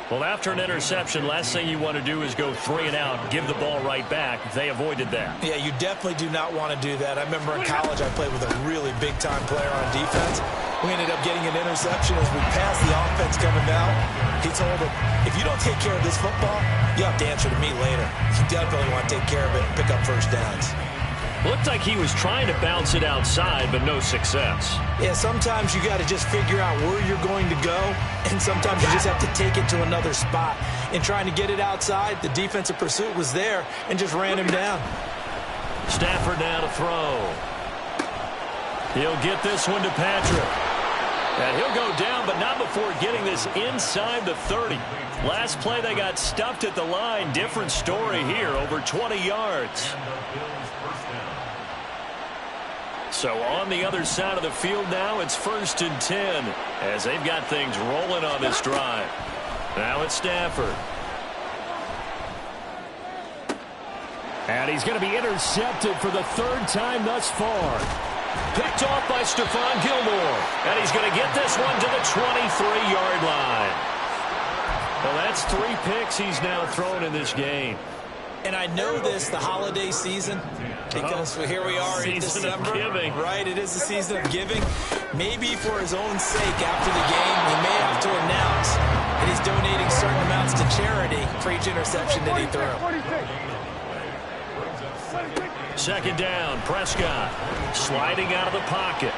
Speaker 2: Well, after an interception, last thing you want to do is go 3 and out, give the ball right back. They avoided that.
Speaker 4: Yeah, you definitely do not want to do that. I remember in college I played with a really big-time player on defense. We ended up getting an interception as we passed the offense coming down. He told him, if you don't take care of this football, you have to answer to me later. You definitely want to take care of it and pick up first downs.
Speaker 2: Looked like he was trying to bounce it outside, but no success.
Speaker 4: Yeah, sometimes you got to just figure out where you're going to go, and sometimes you just have to take it to another spot. In trying to get it outside, the defensive pursuit was there and just ran him down.
Speaker 2: Stafford now to throw. He'll get this one to Patrick. And he'll go down, but not before getting this inside the 30. Last play, they got stuffed at the line. Different story here, over 20 yards. So on the other side of the field now, it's 1st and 10 as they've got things rolling on this drive. Now it's Stafford. And he's going to be intercepted for the third time thus far. Picked off by Stephon Gilmore. And he's going to get this one to the 23-yard line. Well, that's 3 picks he's now thrown in this game.
Speaker 4: And I know this, the holiday season, because here we are in December. Right, it is the season of giving. Maybe for his own sake after the game, he may have to announce that he's donating certain amounts to charity for each interception that he threw.
Speaker 2: 2nd down, Prescott sliding out of the pocket.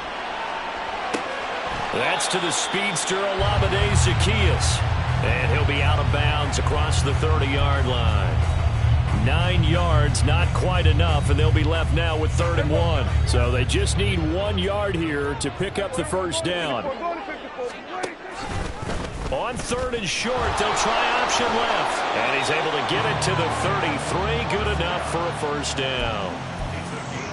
Speaker 2: That's to the speedster, Olamide Zaccheaus. And he'll be out of bounds across the 30-yard line. 9 yards, not quite enough, and they'll be left now with 3rd and 1. So they just need 1 yard here to pick up the first down. On 3rd and short, they'll try option left. And he's able to get it to the 33. Good enough for a first down.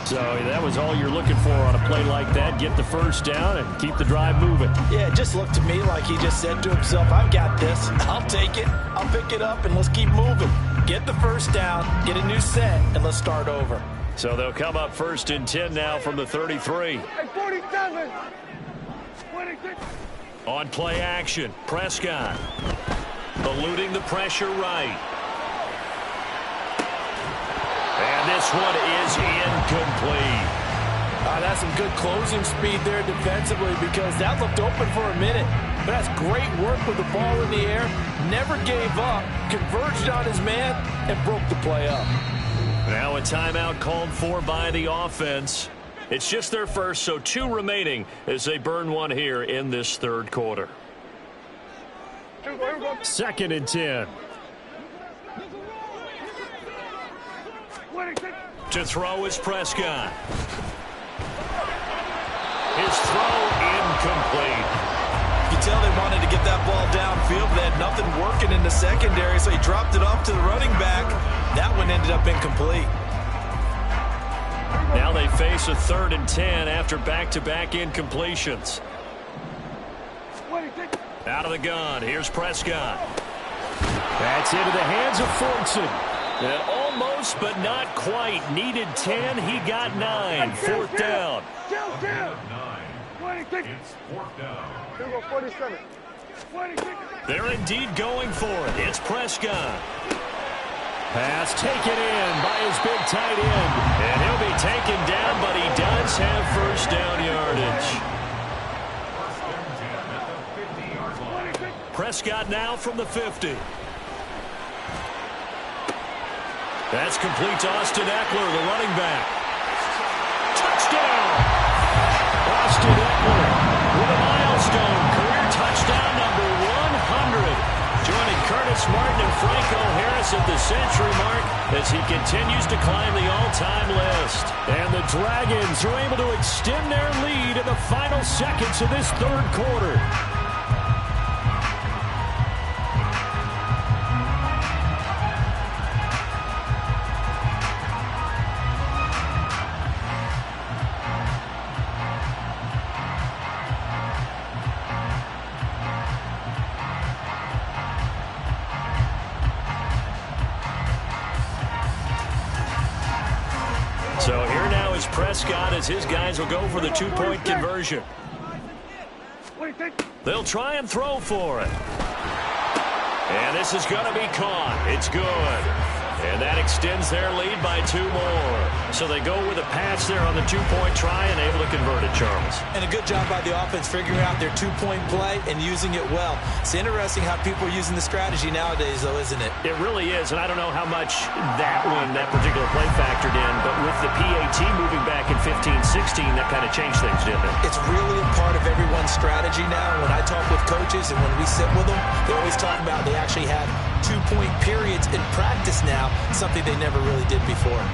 Speaker 2: So that was all you're looking for on a play like that. Get the first down and keep the drive moving.
Speaker 4: Yeah, it just looked to me like he just said to himself, I've got this. I'll take it. I'll pick it up, and let's keep moving. Get the first down, get a new set, and let's start over.
Speaker 2: So they'll come up 1st and 10 now from the 33.
Speaker 3: 47. 26.
Speaker 2: On play action, Prescott eluding the pressure right. And this one is incomplete.
Speaker 4: That's some good closing speed there defensively because that looked open for a minute. But that's great work with the ball in the air. Never gave up, converged on his man, and broke the play up.
Speaker 2: Now a timeout called for by the offense. It's just their first, so 2 remaining as they burn one here in this 3rd quarter. 2nd and 10. To throw is Prescott. His throw incomplete.
Speaker 4: You can tell they wanted to get that ball downfield, but they had nothing working in the secondary, so he dropped it off to the running back. That one ended up incomplete.
Speaker 2: Now they face a 3rd and 10 after back-to-back incompletions. Out of the gun, here's Prescott. That's into the hands of Fortson. And almost, but not quite. Needed 10, he got 9. Fourth down.
Speaker 5: It's fourth down.
Speaker 3: 47.
Speaker 2: They're indeed going for it. It's Prescott. Pass taken in by his big tight end. And he'll be taken down, but he does have first down yardage.
Speaker 5: First and 10 at the 50-yard line.
Speaker 2: Prescott now from the 50. That's complete to Austin Eckler, the running back. Touchdown! Austin Eckler with a milestone. Career touchdown number 100. Joining Curtis Martin and Franco Harris at the century mark as he continues to climb the all-time list. And the Dragons are able to extend their lead in the final seconds of this third quarter. So here now is Prescott as his guys will go for the two-point conversion. They'll try and throw for it. And this is going to be caught. It's good. And that extends their lead by 2 more. So they go with a pass there on the two-point try and able to convert it, Charles.
Speaker 4: And a good job by the offense figuring out their two-point play and using it well. It's interesting how people are using the strategy nowadays, though, isn't it?
Speaker 2: It really is, and I don't know how much that particular play factored in, but with the PAT moving back in 15-16, that kind of changed things, didn't it?
Speaker 4: It's really a part of everyone's strategy now. When I talk with coaches and when we sit with them, they always talk about they actually have two-point periods in practice now, something they never really did before.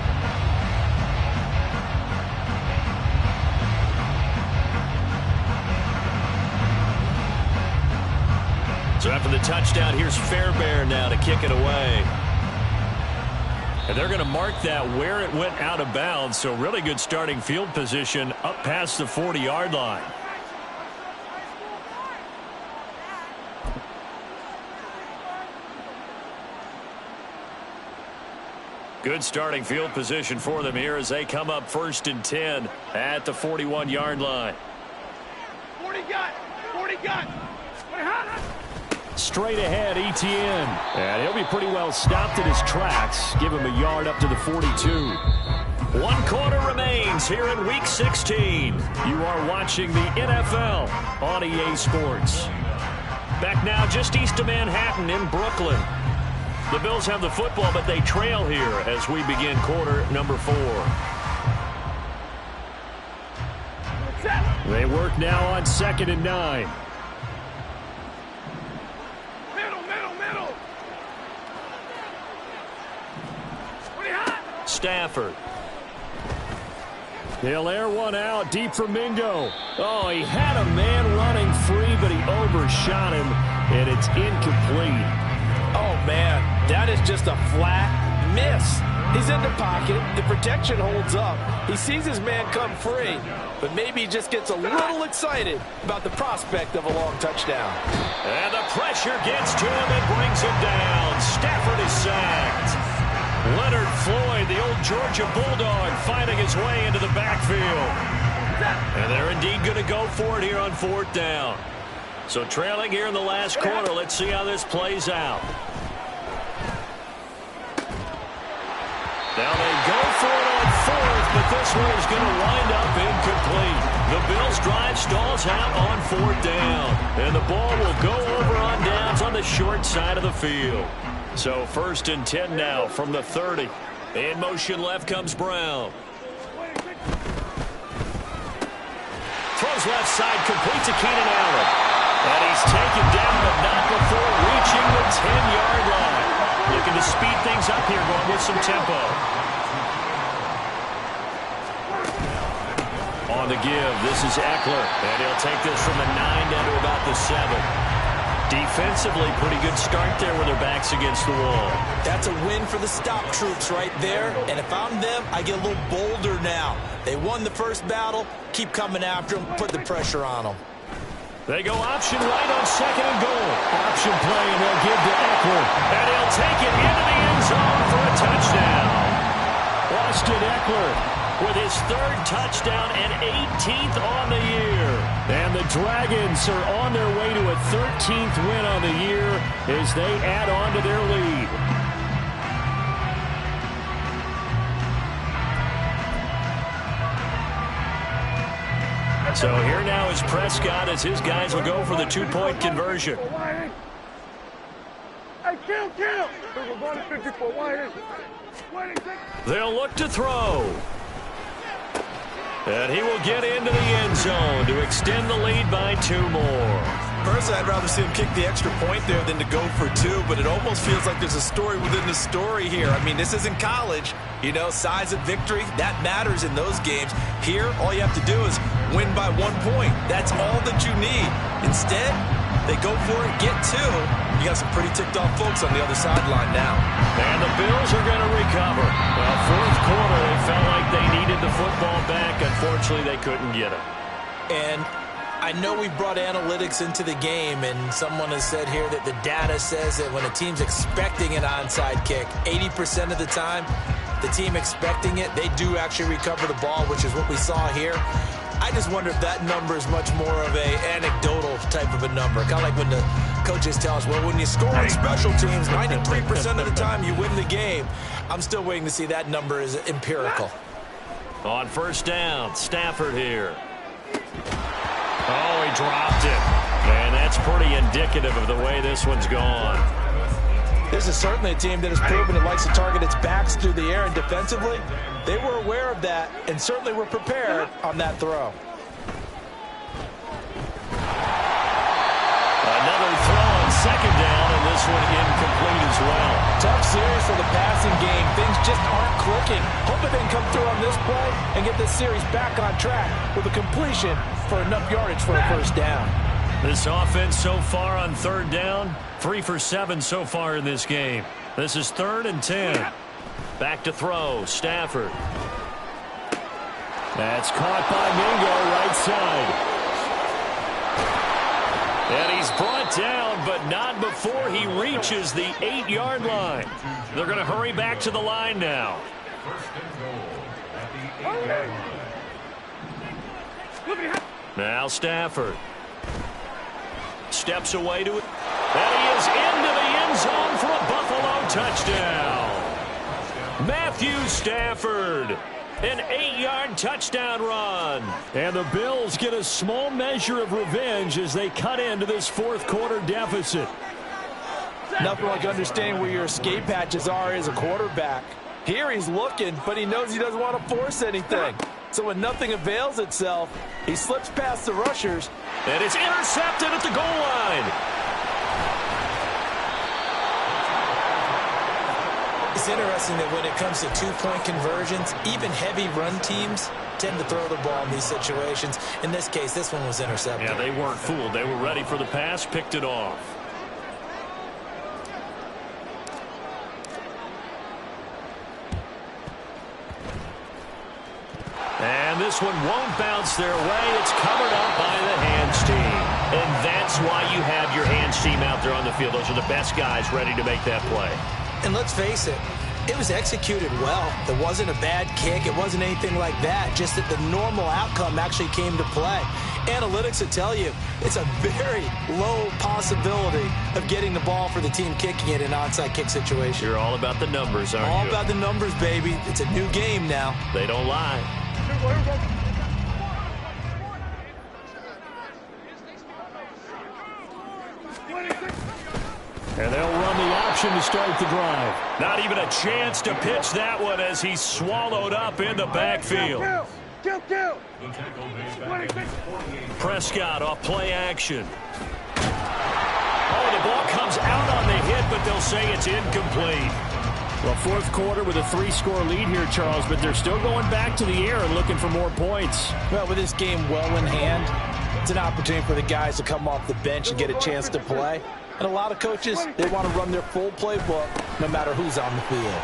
Speaker 2: So after the touchdown, here's Fairbairn now to kick it away. And they're going to mark that where it went out of bounds, so really good starting field position up past the 40-yard line. Good starting field position for them here as they come up 1st and 10 at the 41-yard line.
Speaker 3: 40 got.
Speaker 2: Straight ahead, Etienne. And he'll be pretty well stopped in his tracks. Give him a yard up to the 42. 1 quarter remains here in Week 16. You are watching the NFL on EA Sports. Back now just east of Manhattan in Brooklyn. The Bills have the football, but they trail here as we begin quarter number 4. They work now on 2nd and 9.
Speaker 3: Middle.
Speaker 2: Stafford. He'll air one out deep for Mingo. Oh, he had a man running free, but he overshot him, and it's incomplete.
Speaker 6: Oh, man, that is just a flat miss. He's in the pocket. The protection holds up. He sees his man come free, but maybe he just gets a little excited about the prospect of a long touchdown.
Speaker 2: And the pressure gets to him and brings him down. Stafford is sacked. Leonard Floyd, the old Georgia Bulldog, finding his way into the backfield. And they're indeed going to go for it here on 4th down. So trailing here in the last quarter, let's see how this plays out. Now they go for it on 4th, but this one is going to wind up incomplete. The Bills' drive stalls out on 4th down. And the ball will go over on downs on the short side of the field. So 1st and 10 now from the 30. In motion left comes Brown. Throws left side, complete to Keenan Allen. And he's taken down, but not before reaching the 10-yard line. Looking to speed things up here, going with some tempo. On the give, this is Eckler. And he'll take this from the 9 down to about the 7. Defensively, pretty good start there with their backs against the wall.
Speaker 4: That's a win for the stop troops right there. And if I'm them, I get a little bolder now. They won the first battle. Keep coming after them. Put the pressure on them.
Speaker 2: They go option right on second and goal. Option play, and they'll give to Eckler. And he'll take it into the end zone for a touchdown. Austin Eckler with his 3rd touchdown and 18th on the year. And the Dragons are on their way to a 13th win on the year as they add on to their lead. So here now is Prescott as his guys will go for the 2-point conversion.
Speaker 3: Hey, kill! We're going to 54.
Speaker 2: They'll look to throw. And he will get into the end zone to extend the lead by 2 more.
Speaker 6: Personally, I'd rather see him kick the extra point there than to go for 2, but it almost feels like there's a story within the story here. I mean, this isn't college. You know, size of victory, that matters in those games. Here, all you have to do is win by 1 point. That's all that you need. Instead, they go for it, get 2. You got some pretty ticked-off folks on the other sideline now.
Speaker 2: And the Bills are going to recover. Well, 4th quarter, they felt like they needed the football back. Unfortunately, they couldn't get it.
Speaker 4: And I know we brought analytics into the game, and someone has said here that the data says that when a team's expecting an onside kick, 80% of the time, the team expecting it, they do actually recover the ball, which is what we saw here. I just wonder if that number is much more of a anecdotal type of a number. Kind of like when the coaches tell us, well, when you score on special teams, 93% of the time you win the game. I'm still waiting to see that number is empirical.
Speaker 2: On 1st down, Stafford here. Oh, he dropped it. And that's pretty indicative of the way this one's gone.
Speaker 4: This is certainly a team that has proven it likes to target its backs through the air, and defensively, they were aware of that and certainly were prepared on that throw.
Speaker 2: Another throw on 2nd down, and this one incomplete as well.
Speaker 4: Tough series for the passing game. Things just aren't clicking. Hoping they can come through on this play and get this series back on track with a completion for enough yardage for a 1st down.
Speaker 2: This offense so far on 3rd down, 3 for 7 so far in this game. This is 3rd and 10. Back to throw, Stafford. That's caught by Mingo, right side. And he's brought down, but not before he reaches the 8-yard line. They're going to hurry back to the line now.
Speaker 5: 1st and goal at the 8-yard line.
Speaker 2: Now Stafford. Steps away to it. And he is into the end zone for a Buffalo touchdown. Matthew Stafford. An 8-yard touchdown run. And the Bills get a small measure of revenge as they cut into this 4th quarter deficit.
Speaker 6: Nothing like understanding where your escape hatches are as a quarterback. Here he's looking, but he knows he doesn't want to force anything. So when nothing avails itself, he slips past the rushers.
Speaker 2: And it's intercepted at the goal line.
Speaker 4: It's interesting that when it comes to 2-point conversions, even heavy run teams tend to throw the ball in these situations. In this case, this one was intercepted.
Speaker 2: Yeah, they weren't fooled. They were ready for the pass, picked it off. And this one won't bounce their way. It's covered up by the hands team. And that's why you have your hands team out there on the field. Those are the best guys ready to make that play.
Speaker 4: And let's face it, it was executed well. It wasn't a bad kick. It wasn't anything like that. Just that the normal outcome actually came to play. Analytics will tell you it's a very low possibility of getting the ball for the team kicking it in an onside kick situation.
Speaker 2: You're all about the numbers, aren't you?
Speaker 4: All about the numbers, baby. It's a new game now.
Speaker 2: They don't lie. And they'll run the option to start the drive. Not even a chance to pitch that one as he's swallowed up in the backfield.
Speaker 3: Kill.
Speaker 2: Prescott off play action. Oh, the ball comes out on the hit, but they'll say it's incomplete. Well, 4th quarter with a 3-score lead here, Charles, but they're still going back to the air and looking for more points.
Speaker 6: Well, with this game well in hand, it's an opportunity for the guys to come off the bench and get a chance to play. And a lot of coaches, they want to run their full playbook no matter who's on the field.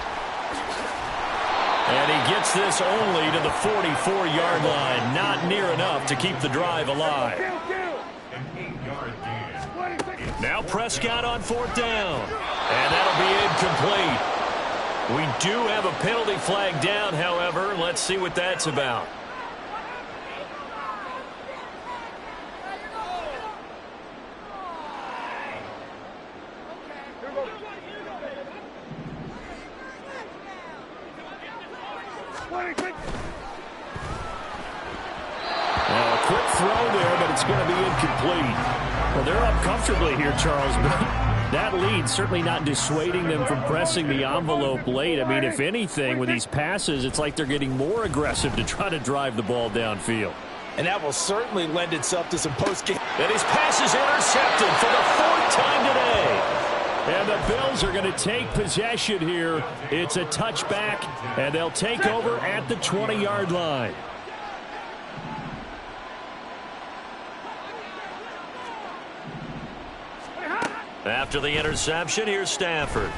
Speaker 2: And he gets this only to the 44-yard line. Not near enough to keep the drive alive.
Speaker 5: An
Speaker 2: Now Prescott on 4th down. And that'll be incomplete. We do have a penalty flag down, however. Let's see what that's about.
Speaker 1: Well, a quick throw there, but it's going to be incomplete. Well, they're up comfortably here, Charles, but that lead certainly not dissuading them from pressing the envelope late. I mean, if anything, with these passes, it's like they're getting more aggressive to try to drive the ball downfield.
Speaker 4: And that will certainly lend itself to some post-game.
Speaker 2: And his pass is intercepted for the 4th time today.
Speaker 1: And the Bills are going to take possession here. It's a touchback, and they'll take over at the 20-yard line.
Speaker 2: After the interception, here's Stafford.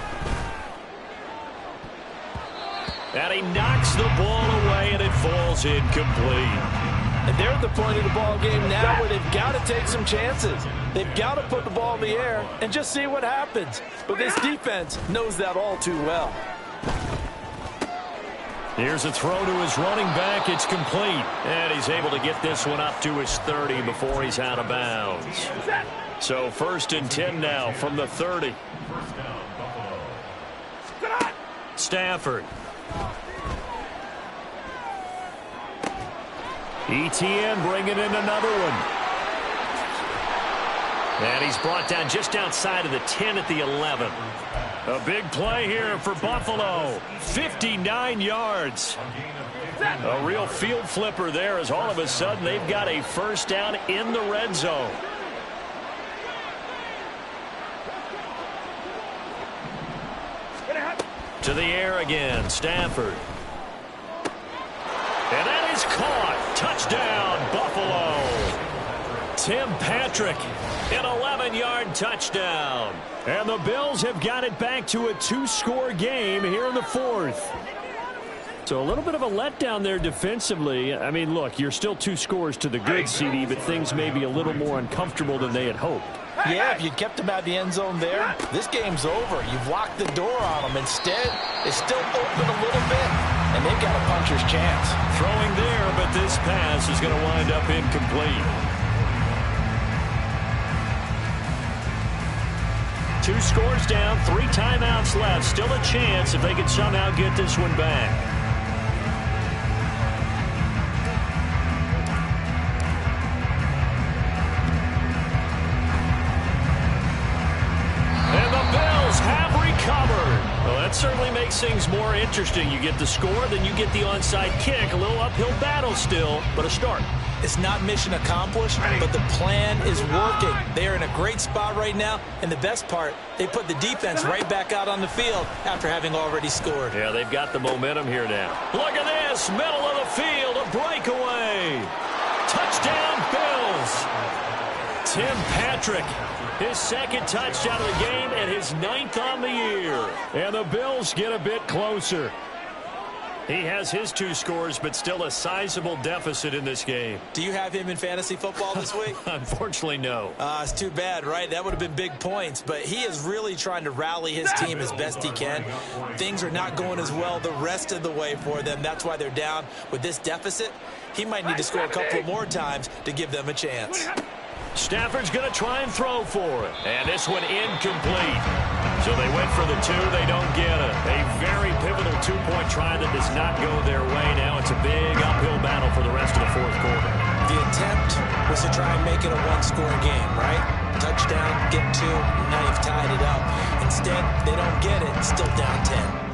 Speaker 2: And he knocks the ball away, and it falls incomplete.
Speaker 6: And they're at the point of the ball game now where they've got to take some chances. They've got to put the ball in the air and just see what happens. But this defense knows that all too well.
Speaker 2: Here's a throw to his running back. It's complete. And he's able to get this one up to his 30 before he's out of bounds. So 1st and 10 now from the 30. Stafford. ETN bringing in another one. And he's brought down just outside of the 10 at the 11. A big play here for Buffalo. 59 yards. A real field flipper there as all of a sudden they've got a 1st down in the red zone. To the air again, Stafford. And that is caught. Touchdown, Buffalo. Tim Patrick, an 11-yard touchdown.
Speaker 1: And the Bills have got it back to a 2-score game here in the 4th. So a little bit of a letdown there defensively. I mean, look, you're still 2 scores to the good, CD, but things may be a little more uncomfortable than they had hoped.
Speaker 4: Yeah, if you kept them out of the end zone there, this game's over. You've locked the door on them. Instead, it's still open a little bit, and they've got a puncher's chance.
Speaker 2: Throwing there, but this pass is going to wind up incomplete. 2 scores down, 3 timeouts left. Still a chance if they can somehow get this one back. Have recovered. Well, that certainly makes things more interesting. You get the score, then you get the onside kick. A little uphill battle still, but a start.
Speaker 4: It's not mission accomplished, but the plan is working. They are in a great spot right now, and the best part, they put the defense right back out on the field after having already scored.
Speaker 2: Yeah, they've got the momentum here now. Look at this, middle of the field, a breakaway. Touchdown, Bills. Tim Patrick, his 2nd touchdown of the game and his 9th on the year.
Speaker 1: And the Bills get a bit closer.
Speaker 2: He has his 2 scores, but still a sizable deficit in this game.
Speaker 4: Do you have him in fantasy football this week?
Speaker 2: Unfortunately, no.
Speaker 4: It's too bad, right? That would have been big points, but he is really trying to rally his team as best he can. Things are not going as well the rest of the way for them. That's why they're down with this deficit. He might need to score a couple more times to give them a chance.
Speaker 2: Stafford's going to try and throw for it. And this one incomplete. So they went for the 2. They don't get it. A very pivotal 2-point try that does not go their way. Now it's a big uphill battle for the rest of the 4th quarter.
Speaker 4: The attempt was to try and make it a 1-score game, right? Touchdown, get 2, now you've tied it up. Instead, they don't get it. Still down 10.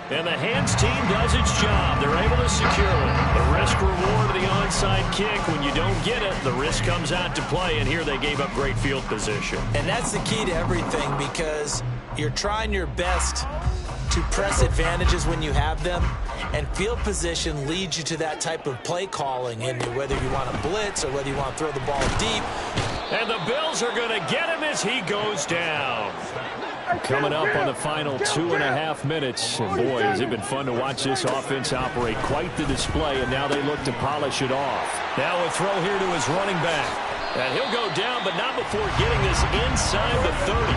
Speaker 2: And the hands team does its job. They're able to secure it. The risk-reward of the onside kick. When you don't get it, the risk comes out to play, and here they gave up great field position.
Speaker 4: And that's the key to everything, because you're trying your best to press advantages when you have them, and field position leads you to that type of play calling, and whether you want to blitz or whether you want to throw the ball deep.
Speaker 2: And the Bills are going to get him as he goes down.
Speaker 1: Coming up on the final 2.5 minutes. And boy, has it been fun to watch this offense operate. Quite the display, and now they look to polish it off.
Speaker 2: Now a throw here to his running back. And he'll go down, but not before getting this inside the 30.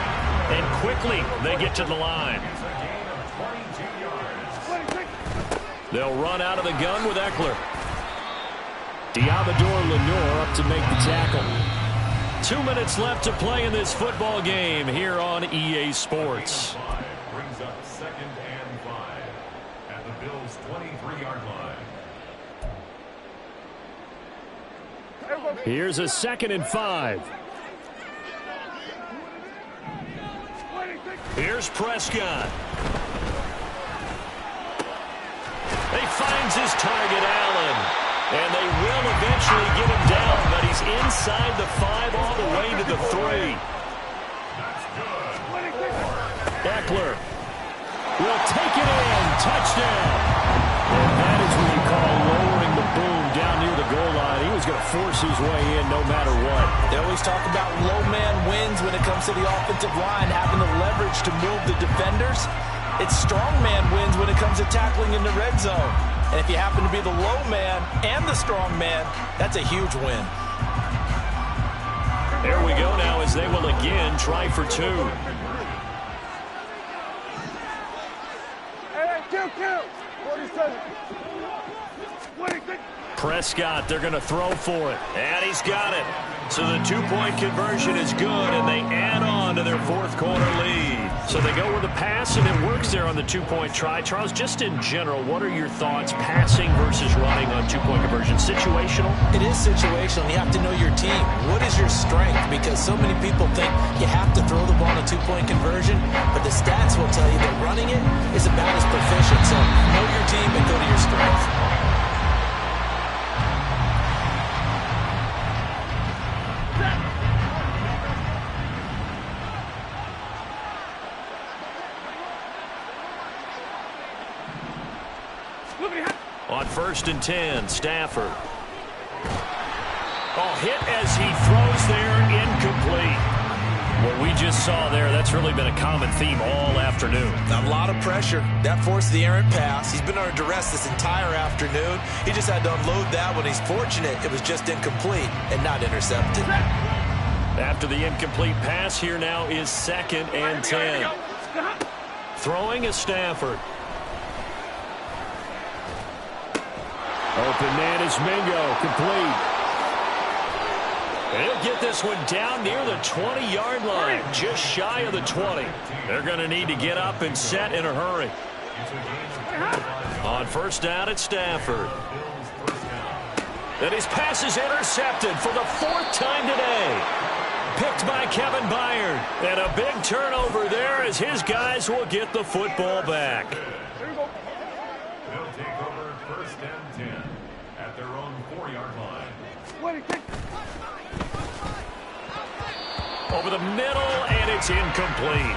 Speaker 2: And quickly, they get to the line. They'll run out of the gun with Eckler. Diabador Lenore up to make the tackle. 2 minutes left to play in this football game here on EA Sports.
Speaker 5: Brings up 2nd and 5 at the Bills' 23-yard line.
Speaker 2: Here's a 2nd and 5. Here's Prescott. He finds his target, Allen. And they will eventually get him down, but he's inside the 5 all the way to the 3. Eckler will take it in. Touchdown. And that is what you call lowering the boom down near the goal line. He was going to force his way in no matter what.
Speaker 4: They always talk about low man wins when it comes to the offensive line, having the leverage to move the defenders. It's strong man wins when it comes to tackling in the red zone. And if you happen to be the low man and the strong man, that's a huge win.
Speaker 2: There we go now as they will again try for 2.
Speaker 3: Hey, kill. 47. 26.
Speaker 2: Prescott, they're going to throw for it. And he's got it. So the 2-point conversion is good, and they add on to their 4th quarter lead. So they go with a pass, and it works there on the 2-point try. Charles, just in general, what are your thoughts passing versus running on 2-point conversion? Situational?
Speaker 4: It is situational. You have to know your team. What is your strength? Because so many people think you have to throw the ball in a 2-point conversion, but the stats will tell you that running it is about as proficient. So know your team and go to your strength.
Speaker 2: On 1st and 10, Stafford. Hit as he throws there, incomplete. What we just saw there, that's really been a common theme all afternoon.
Speaker 4: A lot of pressure. That forced the errant pass. He's been under duress this entire afternoon. He just had to unload that one. He's fortunate it was just incomplete and not intercepted.
Speaker 2: After the incomplete pass, here now is 2nd and 10. Throwing is Stafford. Open man is Mingo, complete. And he'll get this one down near the 20-yard line, just shy of the 20. They're going to need to get up and set in a hurry. On 1st down at Stafford. And his pass is intercepted for the 4th time today. Picked by Kevin Byard. And a big turnover there as his guys will get the football back.
Speaker 5: They'll take over 1st and 10 at their own 4-yard line.
Speaker 2: Over the middle, and it's incomplete.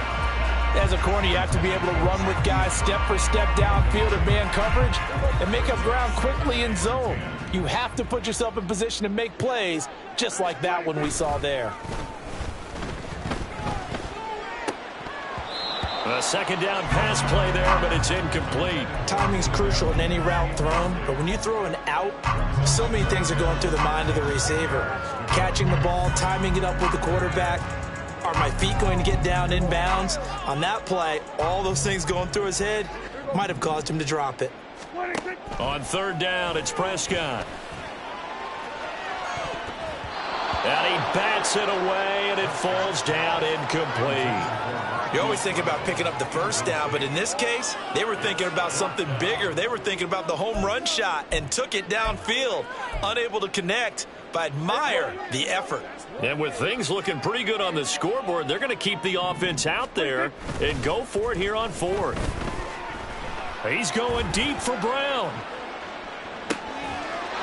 Speaker 4: As a corner, you have to be able to run with guys step for step downfield or man coverage and make up ground quickly in zone. You have to put yourself in position to make plays, just like that one we saw there.
Speaker 2: A 2nd down pass play there, but it's incomplete.
Speaker 4: Timing's crucial in any route thrown, but when you throw an out, so many things are going through the mind of the receiver. Catching the ball, timing it up with the quarterback. Are my feet going to get down inbounds? On that play, all those things going through his head might have caused him to drop it.
Speaker 2: On 3rd down, it's Prescott. And he bats it away, and it falls down incomplete.
Speaker 4: You always think about picking up the 1st down, but in this case, they were thinking about something bigger. They were thinking about the home run shot and took it downfield. Unable to connect, but I admire the effort.
Speaker 2: And with things looking pretty good on the scoreboard, they're going to keep the offense out there and go for it here on 4th. He's going deep for Brown.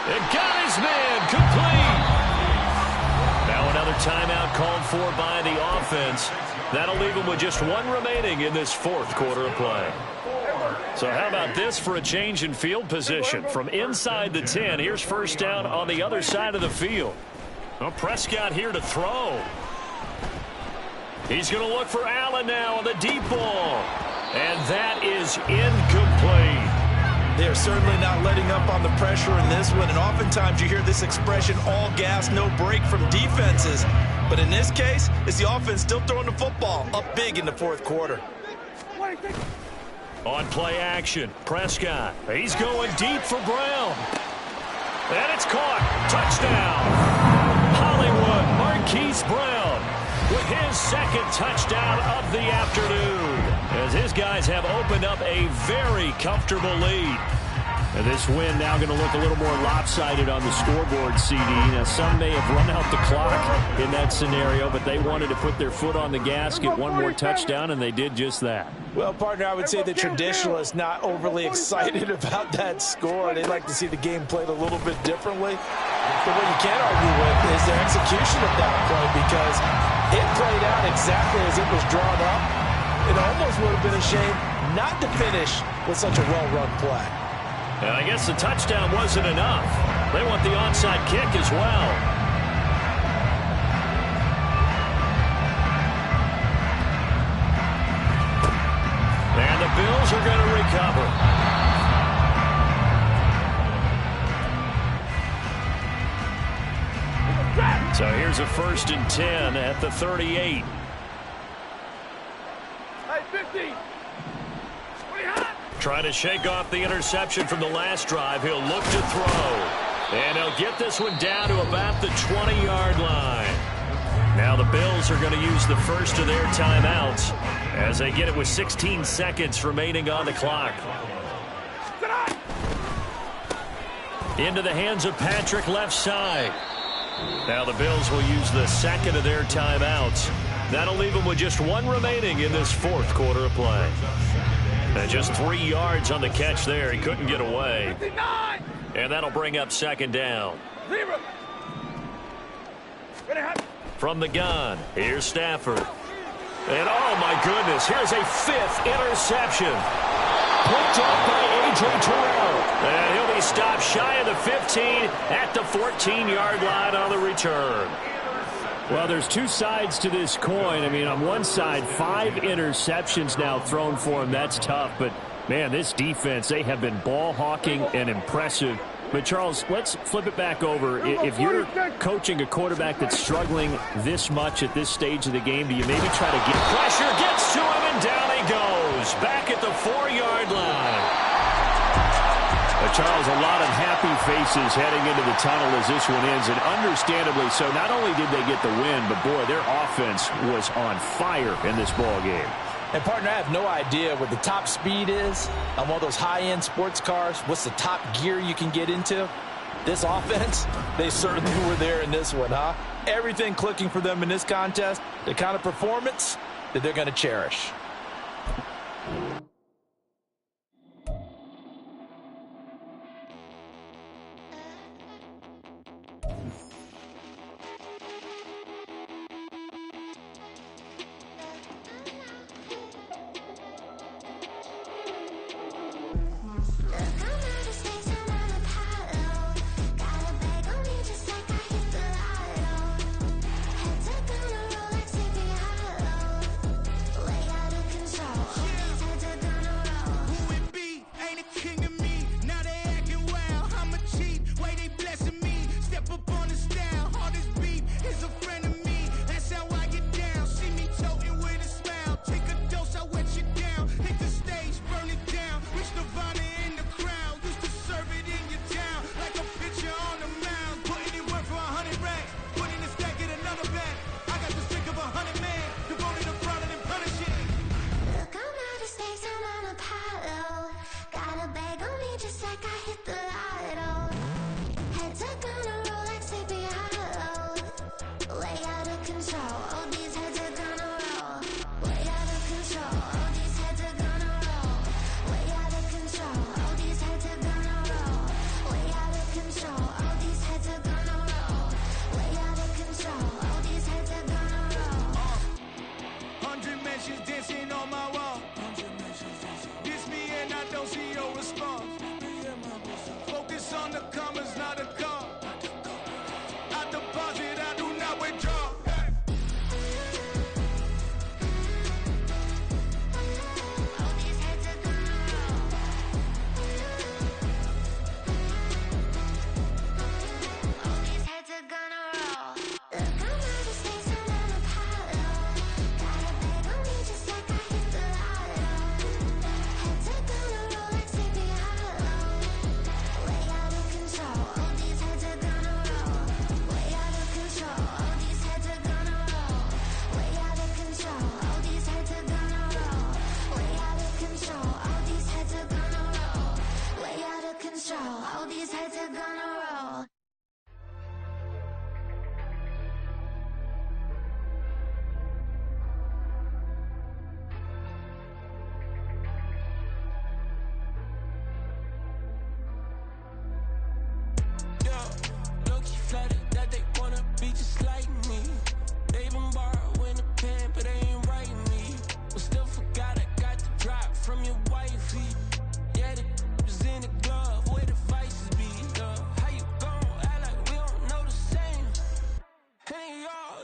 Speaker 2: And got his man complete. Now another timeout called for by the offense. That'll leave him with just 1 remaining in this 4th quarter of play. So how about this for a change in field position? From inside the 10, here's 1st down on the other side of the field. Well, Prescott here to throw. He's going to look for Allen now on the deep ball. And that is incomplete.
Speaker 4: They are certainly not letting up on the pressure in this one, and oftentimes you hear this expression, all gas, no break from defenses. But in this case, it's the offense still throwing the football up big in the fourth quarter.
Speaker 2: On play action, Prescott. He's going deep for Brown. And it's caught. Touchdown. Hollywood Marquise Brown with his second touchdown of the afternoon, as his guys have opened up a very comfortable lead. And this win now going to look a little more lopsided on the scoreboard, CD. Now, some may have run out the clock in that scenario, but they wanted to put their foot on the gas, get one more touchdown, and they did just that.
Speaker 4: Well, partner, I would say the traditionalists not overly excited about that score. They'd like to see the game played a little bit differently. But what you can't argue with is their execution of that play, because it played out exactly as it was drawn up. It almost would have been a shame not to finish with such a well-run play.
Speaker 2: And I guess the touchdown wasn't enough. They want the onside kick as well. And the Bills are going to recover. So here's a 1st and 10 at the 38.
Speaker 3: Hey, 50.
Speaker 2: Trying to shake off the interception from the last drive. He'll look to throw. And he'll get this one down to about the 20-yard line. Now the Bills are going to use the first of their timeouts as they get it with 16 seconds remaining on the clock. Into the hands of Patrick left side. Now the Bills will use the second of their timeouts. That'll leave them with just one remaining in this fourth quarter of play. And just 3 yards on the catch there. He couldn't get away. And that'll bring up second down. From the gun, here's Stafford. And oh my goodness, here's a 5th interception. Picked up by A.J. Terrell. And he'll be stopped shy of the 15 at the 14-yard line on the return. Well, there's two sides to this coin. I mean, on one side, 5 interceptions now thrown for him. That's tough. But, man, this defense, they have been ball hawking and impressive. But, Charles, let's flip it back over. If you're coaching a quarterback that's struggling this much at this stage of the game, do you maybe try to get pressure? Gets to him, and down he goes. Back at the 4-yard line. Charles, a lot of happy faces heading into the tunnel as this one ends, and understandably so. Not only did they get the win, but, boy, their offense was on fire in this ball game.
Speaker 4: And, partner, I have no idea what the top speed is on one of those high-end sports cars. What's the top gear you can get into? This offense, they certainly were there in this one, huh? Everything clicking for them in this contest, the kind of performance that they're going to cherish.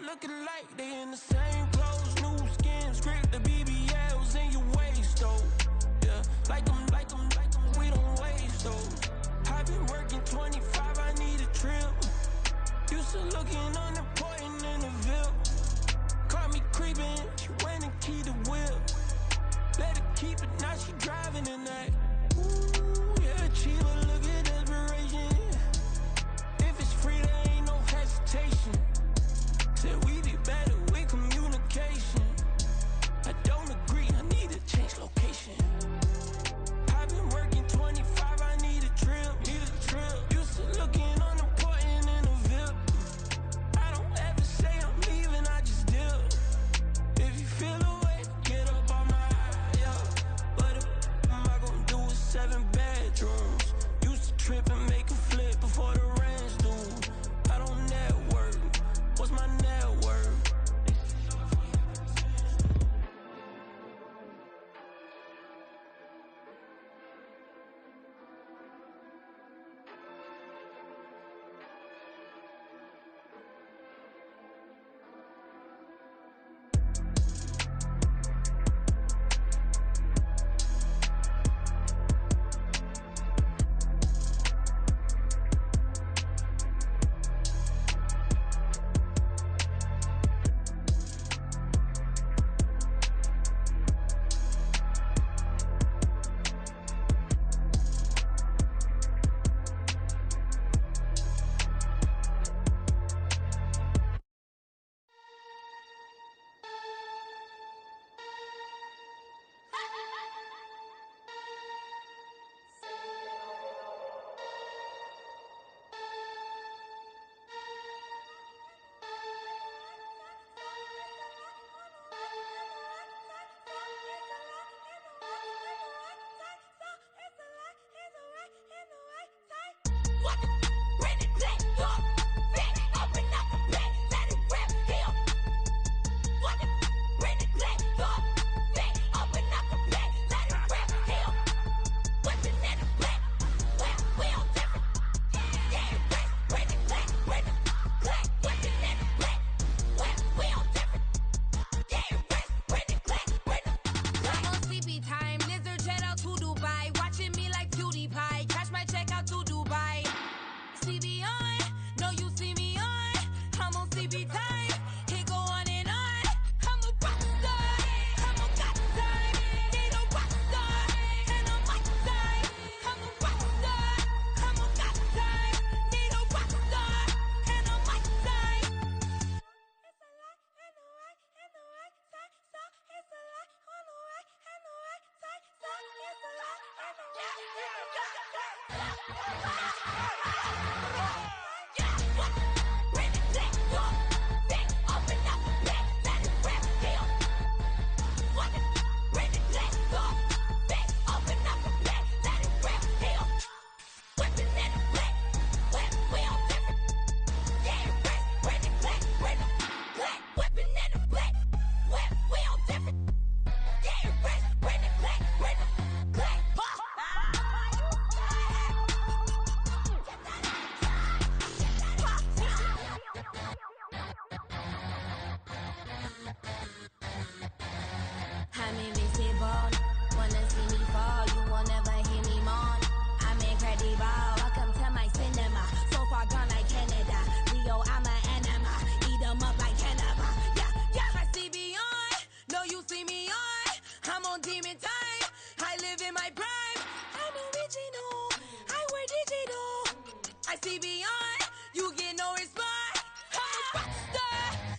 Speaker 7: looking like they in the same clothes, new skin, script, the BBLs in your waist, though. Yeah, like them, we don't waste those. I've been working 25, I need a trip. Used to looking unimportant in the Ville. Caught me creeping, she went and keyed the whip. Let her keep it, now she driving in that. Ooh, yeah, Chiba, look at desperation. If it's free, there ain't no hesitation. Said we be better with communication. I don't agree, I need to change location. I've been working 25, I need a trip. Used to looking unimportant in the VIP. I don't ever say I'm leaving, I just dip. If you feel away, get up on my yeah. What am I gonna do with 7 bedrooms? Used to trip and make a flip before the rent's due. I don't network, what's my net worth?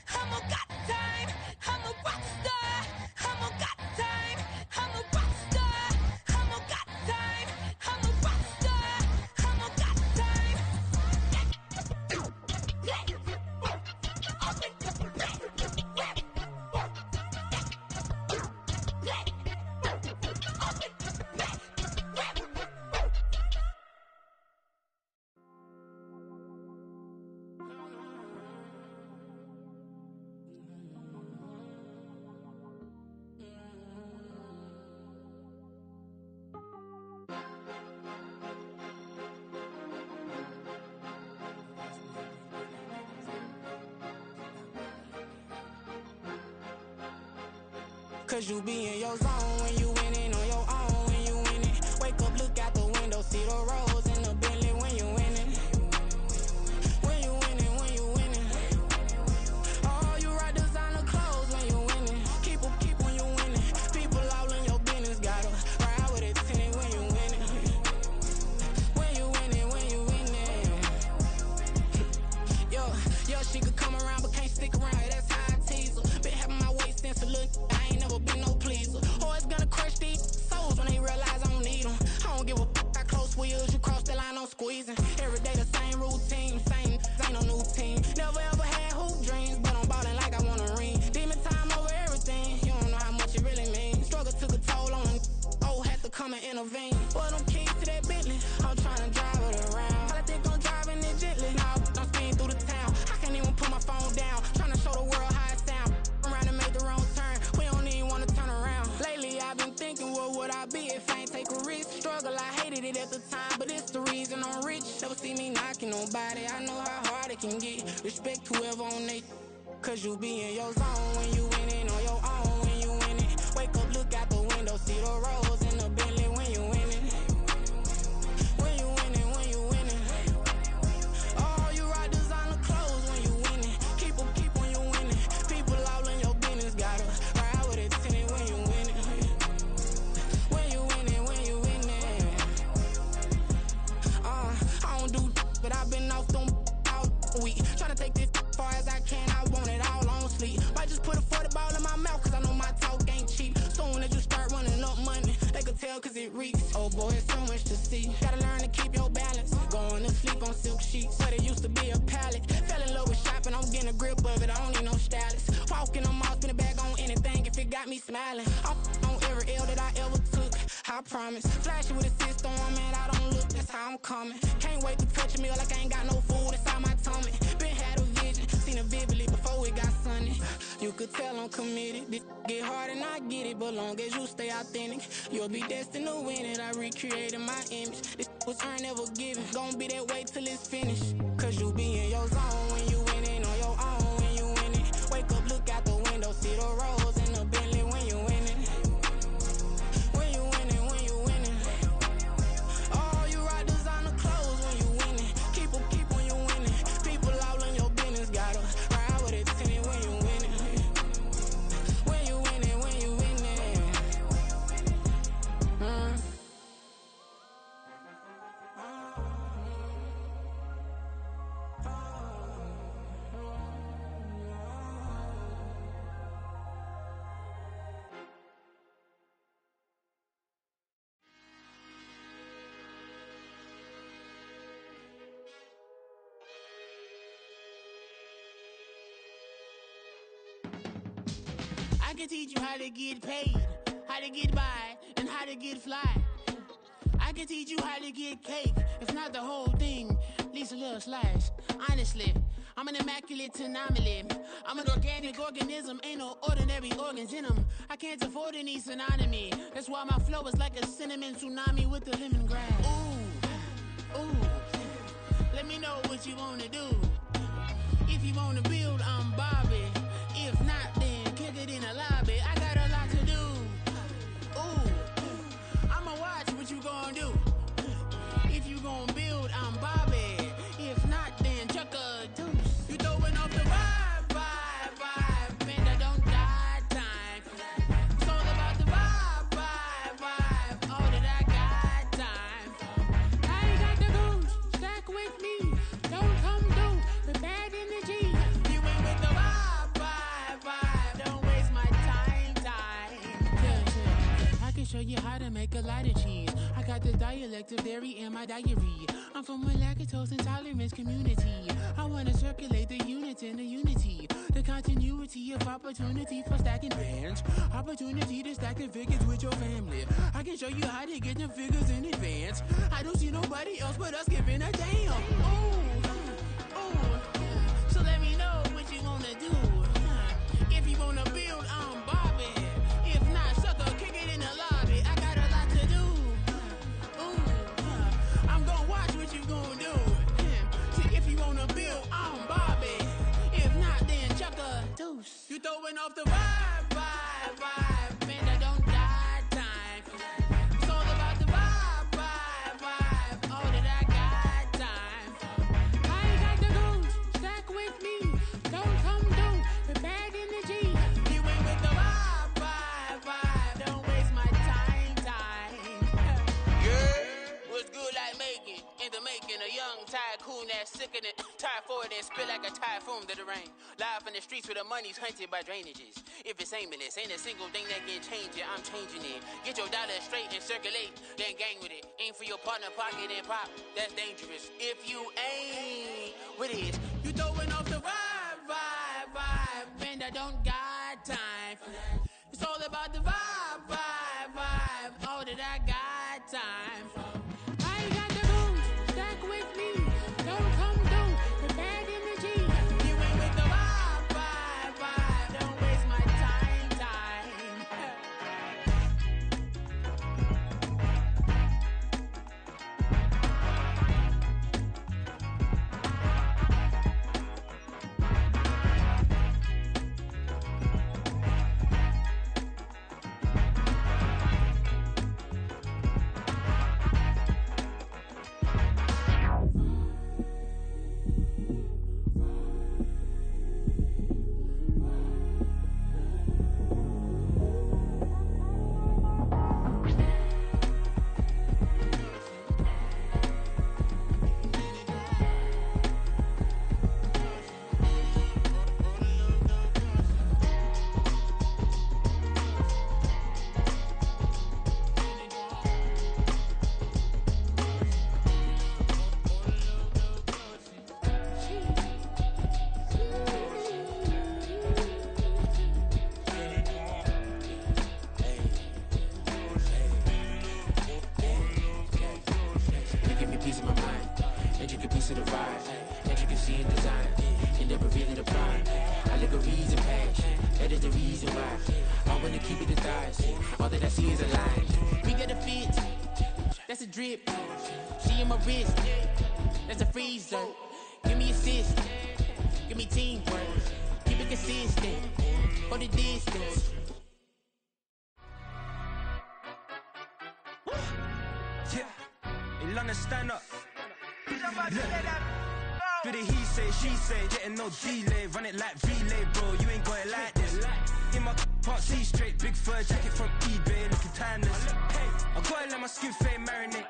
Speaker 8: I'm a got time. I'm a rock
Speaker 7: Cause you be in your zone when you winning on your own when you winning. Wake up, look out the window, see the rose in the Bentley when you winning. When you winning, when you winning. Oh, you rock designer clothes when you winning. Keep when you winning. People all in your business, gotta ride with it tinted when you winning. When you winning, when you winning. Yo, she could come around but can't stick around. That's how I tease her. Been having my waist since a little. I ain't never been no pleaser. Always gonna crush these souls when they realize I don't need them. I don't give a f*** how close wheels. You cross the line, I'm squeezing. Every day the same routine, same, ain't no new team. Never ever had hoop dreams, but I'm ballin' like I want a ring. Demon time over everything, you don't know how much it really means. Struggle took a toll on them, had to come and intervene. Boy, them keys to that Bentley, I'm tryna drive it around. I think I'm driving it gently, now I'm speeding through the town. I can't even put my phone down, tryna show the world how it sound. Around and make the wrong turn, we don't even wanna turn around. Lately I've been thinking, what would I be if I ain't take a risk? Struggle, I hated it at the time, but it's the reason I'm rich. Never see me knocking nobody, I know how hard it can get. Respect whoever on they, cause you be in your zone when you winning on your own when you winning. Wake up, look out the window, see the rose in the Bentley when you winning. When you winning, when you winning. Oh, you rock designer clothes when you winning. Keep when you winning. People all in your business, gotta ride with it tinted when you winning. When you winning, when you winning. I don't do but I've been off them all week. Tryna take this far as I can, I want it all on sleep. Might just put a 40 ball in my mouth, cause I know my talk ain't cheap. Soon as you start running up money, they can tell cause it reeks. Oh boy, it's so much to see. Gotta learn to keep your balance. Going to sleep on silk sheets, but it used to be a pallet. Fell in love with shopping, I'm getting a grip of it, I don't need no stylist. Walking on mouth, spin a bag on anything if it got me smiling. I'm on every L that I ever took, I promise. Flashy with a system on, man, I don't look, that's how I'm coming. Can't wait to touch a meal like I ain't got no food inside my tummy. Been had a vision, seen it vividly before it got sunny. You could tell I'm committed. This get hard and I get it, but long as you stay authentic, you'll be destined to win it. I recreated my image. This was earned, never given. Gonna be that way till it's finished. Cause you be in your zone when you winning on your own when you winning. Wake up, look out the window, see the rose in the Bentley when you winning. When you winning, when you winning. Oh, you rock designer clothes when you winning. Keep when you winning. People all in your business, gotta ride with it tinted when you winning. When you winning, when you winning.
Speaker 8: I can teach you how to get paid, how to get by, and how to get fly. I can teach you how to get cake, if not the whole thing, at least a little slice. Honestly, I'm an immaculate anomaly. I'm an organic organism, ain't no ordinary organs in them. I can't afford any synonymy. That's why my flow is like a cinnamon tsunami with the lemongrass. Ooh, let me know what you wanna do. If you wanna build, I'm Bobby. If not, then kick it in the lobby. I got a lot to do. Ooh, I'ma watch what you gon' do. If you gon' build, I'm Bobby. If not, then chuck a deuce. You throwing off the vibe, and I don't die time. It's all about the vibe, all that I got time. I got the goose, stack with me. Don't come through with bad energy. You ain't with the vibe, don't waste my time. Yeah. I can show you how to make a lot of cheese. I got the dialect of dairy in my diary. I'm from a lactose intolerance community. I wanna circulate the unity and the unity. The continuity of opportunity for stacking bands. Opportunity to stack the figures with your family. I can show you how to get the figures in advance. I don't see nobody else but us giving a damn. Ooh. So let me know what you wanna do. If you wanna build, I'm Bobby. If not, sucker, kick it in the lobby. I got a lot to do. I'm gonna watch what you gonna do. See, if you wanna build, I'm Bobby. If not, then chuck a deuce. You throwing off the vibe. vibe. Man, I don't got time. It's all about the vibe, vibe, vibe. Oh, that I got time. I ain't got the goons, stack with me. Don't come through with bad energy. You ain't with the vibe, vibe, vibe. Don't waste my time. Yeah, what's good like making? Into making a young tycoon that's sicker than typhoid and spit like a typhoon to the rain. Live in the streets where the money's hunted by drainages. If it's aimless, ain't a single thing that can change it. I'm changing it. Get your dollar straight and circulate, then gang with it. Aim for your partner pocket and pop. That's dangerous. If you ain't with it, you throwing off the vibe, vibe, vibe. Man, I don't got time for that. It's all about the vibe, vibe, vibe. All that I got time for. I ain't got the rules, stack with me. Don't come through with bad energy. You ain't with the vibe, vibe, vibe. Don't waste my time. That's a drip. She in my wrist. That's a freezer. Give me assist. Give me teamwork. Keep it consistent. For the distance.
Speaker 9: Yeah. In London, stand up. Do the he say, she say, getting no delay, run it like relay, bro. You ain't got it like this. In my part C straight, big fur jacket from eBay, looking timeless. I gotta let my skin fade marinate.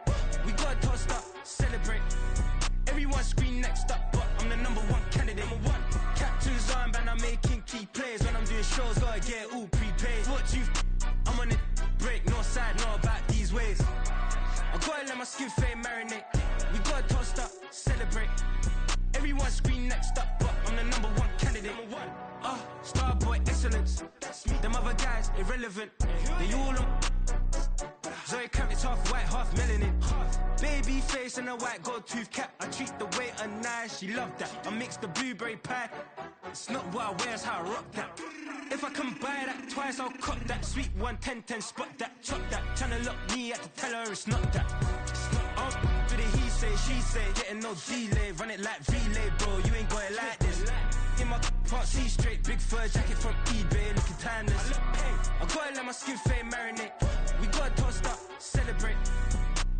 Speaker 9: We gotta toast up, celebrate. Everyone scream next up, but I'm the #1 candidate. Captain's armband, I'm making key plays. When I'm doing shows, gotta get it all prepaid. What you I'm on it, break, no side, know about these ways. I gotta let my skin fade marinate. We gotta toast up, celebrate. Everyone scream next up, but I'm the #1 candidate. Starboy excellence. Them other guys irrelevant. They all on. Zoe Camp, it's half white, half melanin. Baby face and a white gold tooth cap. I treat the waiter nice, she love that. I mix the blueberry pie. It's not what I wear, it's how I rock that. If I can buy that twice, I'll cut that. Sweet 110, spot that, chop that. Tryna lock me, I had to tell her it's not that. Do the he say, she say, getting no delay, run it like relay, bro. You ain't got it like this. In my part C straight, big fur jacket from eBay, looking timeless. I gotta let my skin fade marinate. We gotta toast up, celebrate.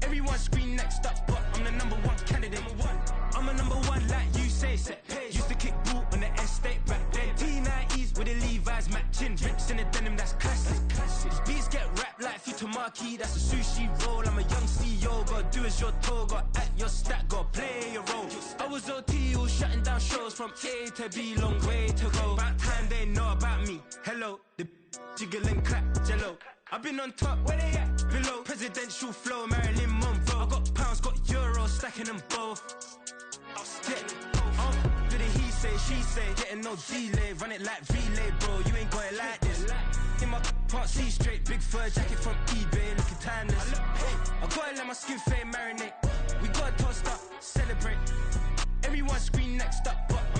Speaker 9: Everyone scream next up, but I'm the #1 candidate. I'm a #1 like you say, set page. Used to kick ball on the estate back then. T90s with the Levi's matching. Rips in the denim, that's classic. These beats get wrapped like Futamaki, that's a sushi roll. I'm a young CEO, gotta do as you're told. Gotta act your stat, gotta play your role. I was OT, all shutting down shows from A to B, long way to go. About time they know about me. Hello, the jiggle and clap, jello. I've been on top, where they at? Below, presidential flow, Marilyn Monroe. I got pounds, got euros, stacking them both. Do the he say, she say, getting no delay, run it like relay, bro. You ain't got it like this. In my part C straight, big fur jacket from eBay, looking timeless. I gotta let my skin fade marinate. We gotta toast up, celebrate. Everyone scream next up.